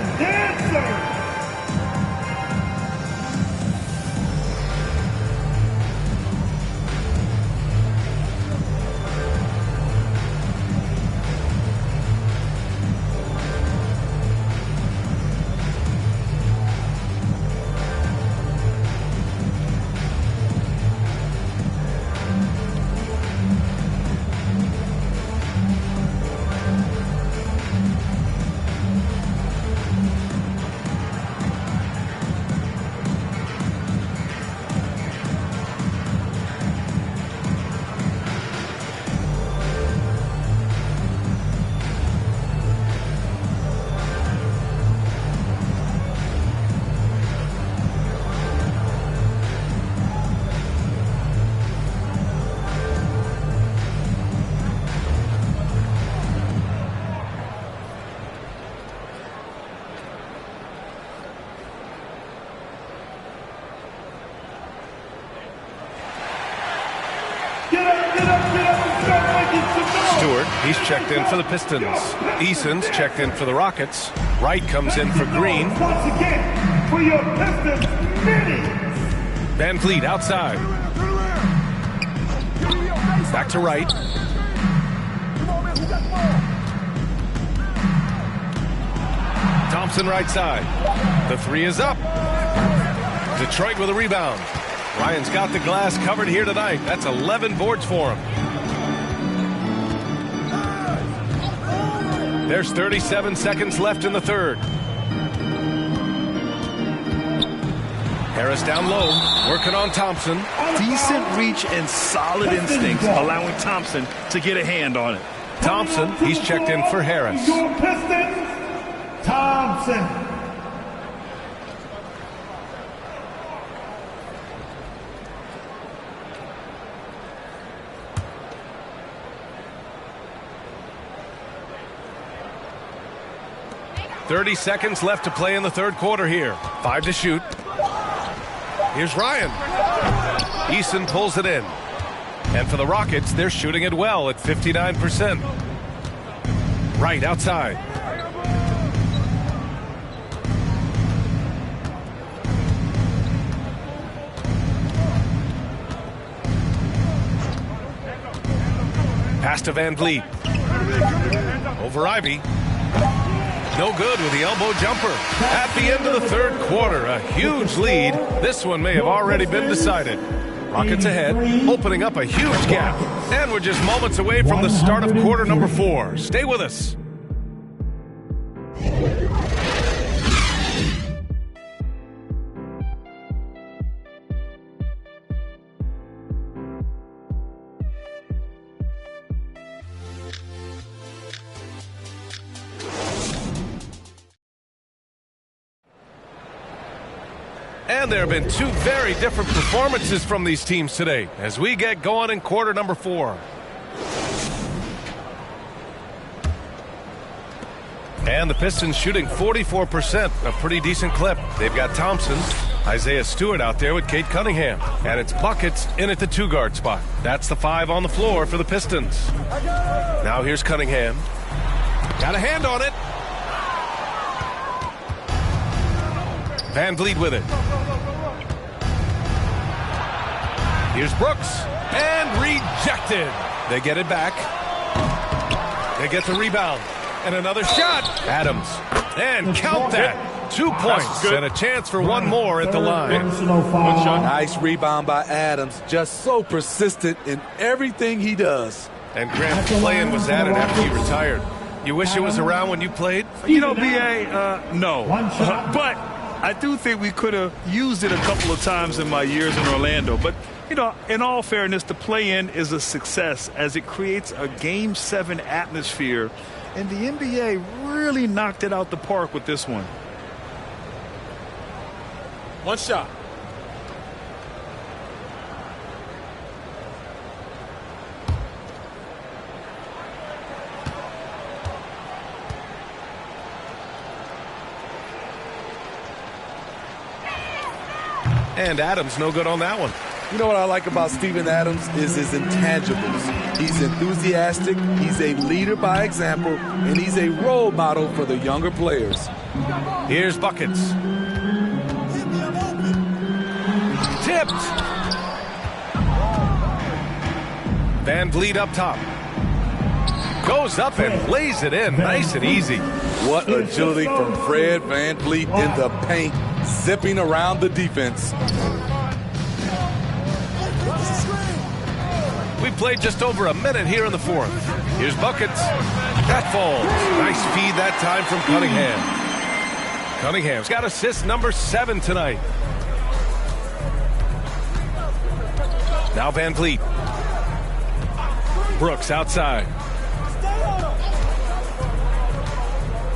Stewart, he's checked in for the Pistons. Eason's checked in for the Rockets. Wright comes in for Green. Once again, for your Pistons, Vinny. Van Vliet outside. Back to Wright. Thompson right side. The three is up. Detroit with a rebound. Ryan's got the glass covered here tonight. That's 11 boards for him. There's 37 seconds left in the third. Harris down low, working on Thompson. Decent reach and solid instincts, allowing Thompson to get a hand on it. Thompson, he's checked in for Harris. Your Pistons, Thompson. .30 seconds left to play in the third quarter here. 5 to shoot. Here's Ryan. Eason pulls it in. And for the Rockets, they're shooting it well at 59%. Right outside. Pass to Van Vliet. Over Ivy. No good with the elbow jumper. At the end of the third quarter, a huge lead. This one may have already been decided. Rockets ahead, opening up a huge gap. And we're just moments away from the start of quarter number 4. Stay with us. And there have been 2 very different performances from these teams today as we get going in quarter number 4. And the Pistons shooting 44%, a pretty decent clip. They've got Thompson, Isaiah Stewart out there with Cade Cunningham. And it's buckets in at the 2-guard spot. That's the 5 on the floor for the Pistons. Now here's Cunningham. Got a hand on it. Van Vliet with it. Here's Brooks. And rejected. They get it back. They get the rebound. And another shot. Adams. And count that. 2 points and a chance for one more at the line. Nice rebound by Adams. Just so persistent in everything he does. And Grant, playing was added after you retired. You wish it was around when you played? You know, B.A., no. But I do think we could have used it a couple of times in my years in Orlando. But, you know, in all fairness, the play-in is a success as it creates a Game 7 atmosphere. And the NBA really knocked it out the park with this one. One shot. And Adams no good on that one. You know what I like about Steven Adams is his intangibles. He's enthusiastic, he's a leader by example, and he's a role model for the younger players. Here's buckets. Tipped. Van Vliet up top. Goes up and lays it in nice and easy. What agility from Fred Van Vliet in the paint, zipping around the defense. We played just over a minute here in the fourth. Here's buckets. That falls. Nice feed that time from Cunningham. Cunningham's got assist number 7 tonight. Now Van Vliet. Brooks outside.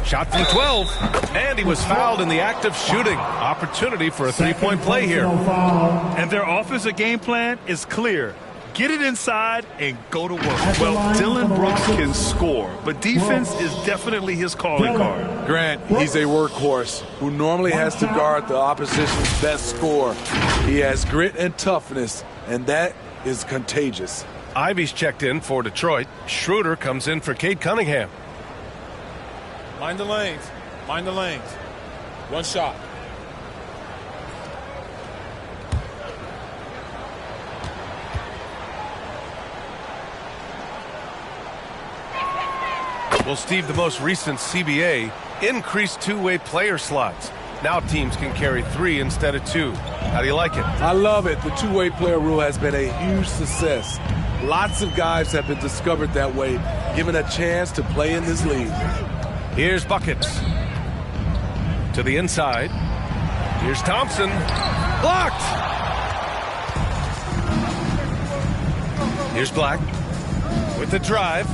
Shot from 12. And he was fouled in the act of shooting. Opportunity for a three-point play here. And their offensive game plan is clear. Get it inside and go to work. Well, Dillon Brooks can score, but defense is definitely his calling card. Grant, he's a workhorse who normally has to guard the opposition's best scorer. He has grit and toughness, and that is contagious. Ivy's checked in for Detroit. Schroeder comes in for Cade Cunningham. Mind the lanes. Mind the lanes. One shot. Well, Steve, the most recent CBA increased two-way player slots. Now teams can carry 3 instead of 2. How do you like it? I love it. The two-way player rule has been a huge success. Lots of guys have been discovered that way, given a chance to play in this league. Here's buckets. To the inside. Here's Thompson. Blocked! Here's Black with the drive.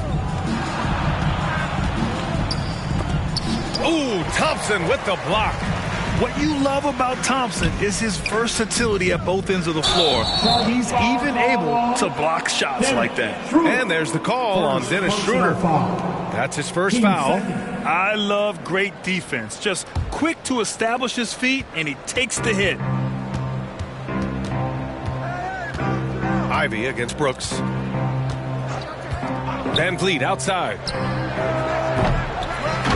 Ooh, Thompson with the block. What you love about Thompson is his versatility at both ends of the floor. He's even able to block shots like that. And there's the call on Dennis Schroeder. That's his first foul. I love great defense. Just quick to establish his feet, and he takes the hit. Ivy against Brooks. Van Vliet outside.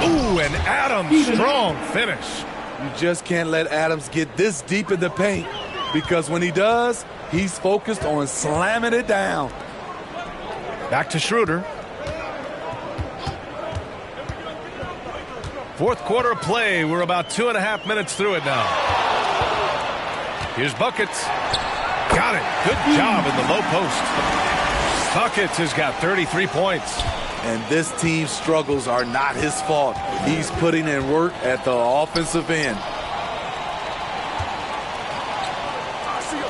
Ooh, and Adams, strong finish. You just can't let Adams get this deep in the paint, because when he does, he's focused on slamming it down. Back to Schroeder. Fourth quarter of play. We're about 2.5 minutes through it now. Here's Buckets. Got it. Good job in the low post. Buckets has got 33 points. And this team's struggles are not his fault. He's putting in work at the offensive end.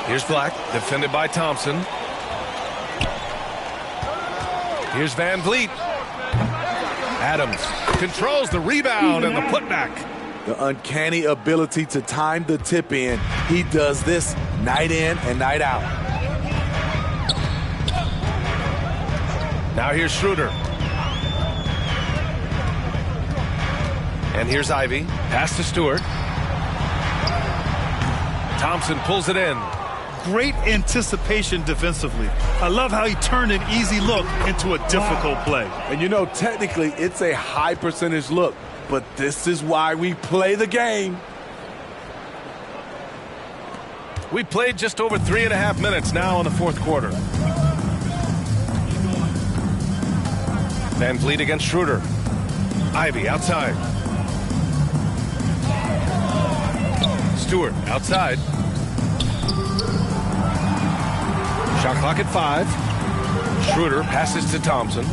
Here's Black, defended by Thompson. Here's Van Vliet. Adams controls the rebound and the putback. The uncanny ability to time the tip in. He does this night in and night out. Now here's Schroeder. And here's Ivy. Pass to Stewart. Thompson pulls it in. Great anticipation defensively. I love how he turned an easy look into a difficult play. And you know, technically, it's a high percentage look, but this is why we play the game. We played just over 3.5 minutes now in the fourth quarter. Van Vliet against Schroeder. Ivy outside. Stewart outside. Shot clock at 5. Schroeder passes to Thompson.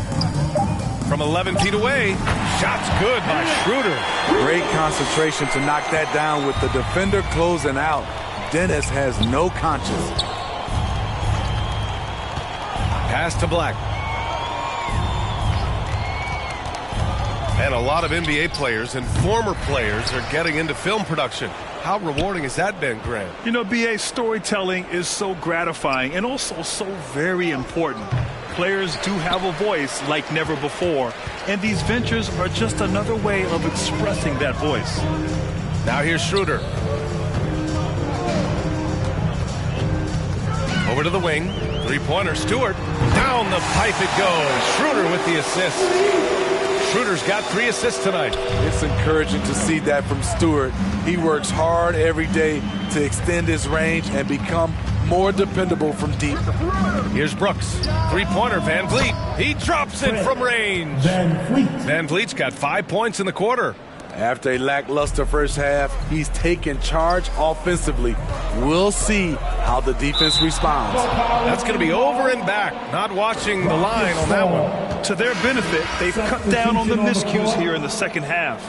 From 11 feet away, shot's good by Schroeder. Great concentration to knock that down with the defender closing out. Dennis has no conscience. Pass to Black. And a lot of NBA players and former players are getting into film production. How rewarding has that been, Grant? You know, BA, storytelling is so gratifying and also so very important. Players do have a voice like never before, and these ventures are just another way of expressing that voice. Now here's Schroeder. Over to the wing. Three-pointer, Stewart. Down the pipe it goes. Schroeder with the assist. Schroeder's got 3 assists tonight. It's encouraging to see that from Stewart. He works hard every day to extend his range and become more dependable from deep. Here's Brooks. Three-pointer, Van Vliet. He drops it from range. Van Vliet's got 5 points in the quarter. After a lackluster first half, he's taken charge offensively. We'll see how the defense responds. That's going to be over and back. Not watching the line on that one. To their benefit, they've cut down on the miscues here in the second half.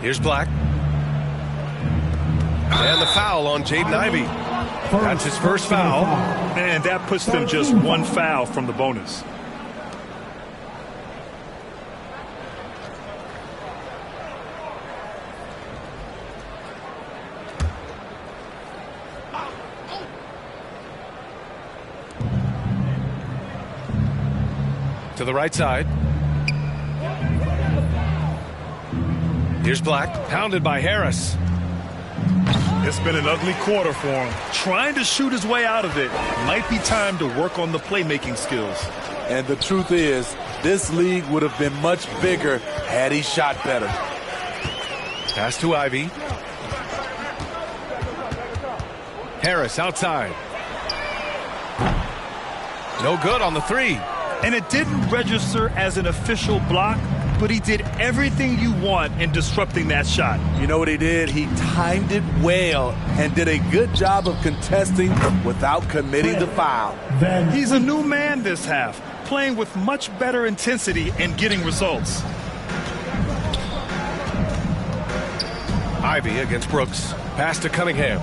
Here's Black. And the foul on Jaden Ivey. That's his first foul. And that puts them just 1 foul from the bonus. To the right side. Here's Black, pounded by Harris. It's been an ugly quarter for him. Trying to shoot his way out of it. Might be time to work on the playmaking skills. And the truth is, this league would have been much bigger had he shot better. Pass to Ivy. Harris outside. No good on the 3. And it didn't register as an official block, but he did everything you want in disrupting that shot. You know what he did? He timed it well and did a good job of contesting without committing the foul. He's a new man this half, playing with much better intensity and getting results. Ivy against Brooks. Pass to Cunningham.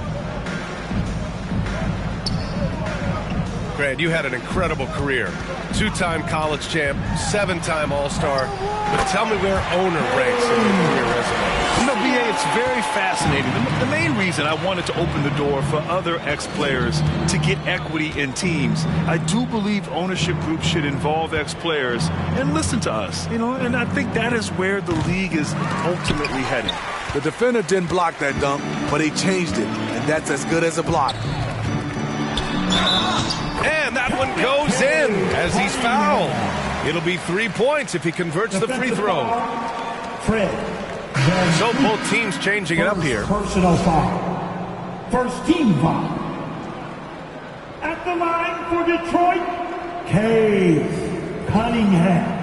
Grant, you had an incredible career. 2-time college champ, 7-time All-Star. But tell me where owner ranks in your career resume. You know, BA, it's very fascinating. The main reason I wanted to open the door for other ex-players to get equity in teams, I do believe ownership groups should involve ex-players and listen to us. You know, and I think that is where the league is ultimately heading. The defender didn't block that dunk, but he changed it, and that's as good as a block. And that one goes in as he's fouled. It'll be 3 points if he converts the free throw. So both teams changing it up here. Personal foul. First team foul. At the line for Detroit, Cade Cunningham.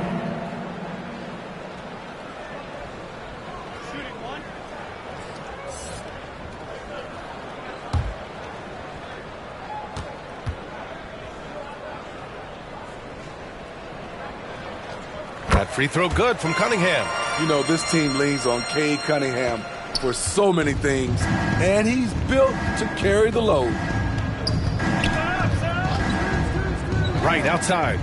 That free throw good from Cunningham. You know, this team leans on Cade Cunningham for so many things, and he's built to carry the load. Right outside.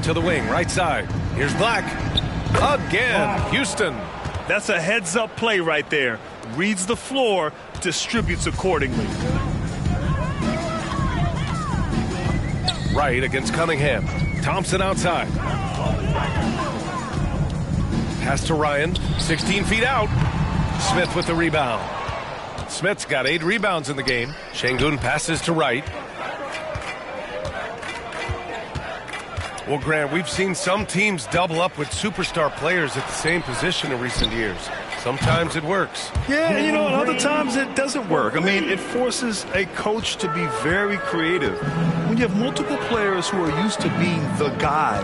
To the wing, right side. Here's Black. Again, Houston. That's a heads-up play right there. Reads the floor, distributes accordingly. Right against Cunningham. Thompson outside. Pass to Ryan. 16 feet out. Smith with the rebound. Smith's got 8 rebounds in the game. Şengün passes to Wright. Well, Grant, we've seen some teams double up with superstar players at the same position in recent years. Sometimes it works. Yeah, and and other times it doesn't work. I mean, it forces a coach to be very creative. When you have multiple players who are used to being the guy,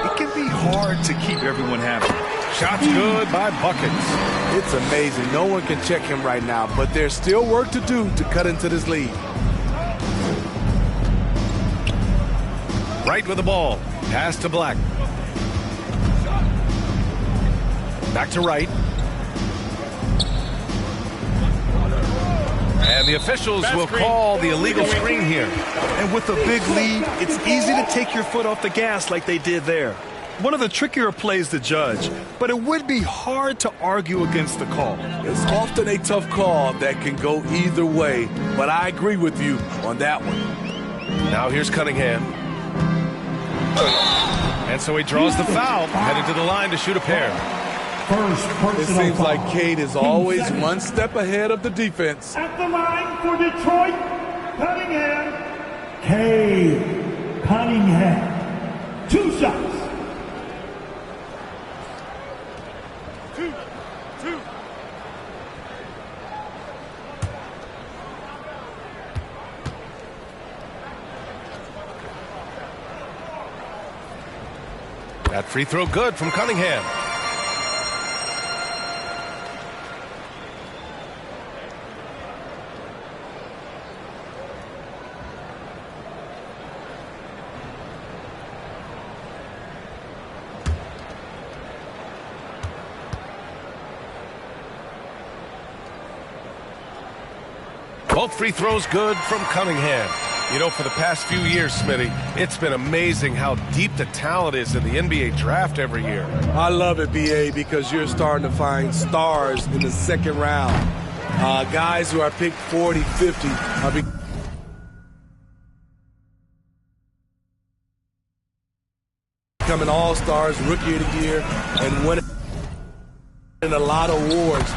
it can be hard to keep everyone happy. Shots good by Buckets. It's amazing. No one can check him right now, but there's still work to do to cut into this lead. Right with the ball. Pass to Black. Back to Wright. And the officials will call the illegal screen here. And with a big lead, it's easy to take your foot off the gas like they did there. One of the trickier plays to judge, but it would be hard to argue against the call. It's often a tough call that can go either way, but I agree with you on that one. Now here's Cunningham. And so he draws the foul, headed to the line to shoot a pair. It seems like Cade is always one step ahead of the defense. At the line for Detroit, Cunningham. Cade Cunningham. 2 shots. Two. That free throw good from Cunningham. Both free throws good from Cunningham. For the past few years, Smitty, it's been amazing how deep the talent is in the NBA draft every year. I love it, BA, because you're starting to find stars in the second round. Guys who are picked 40, 50 are becoming all-stars, rookie of the year, and winning a lot of awards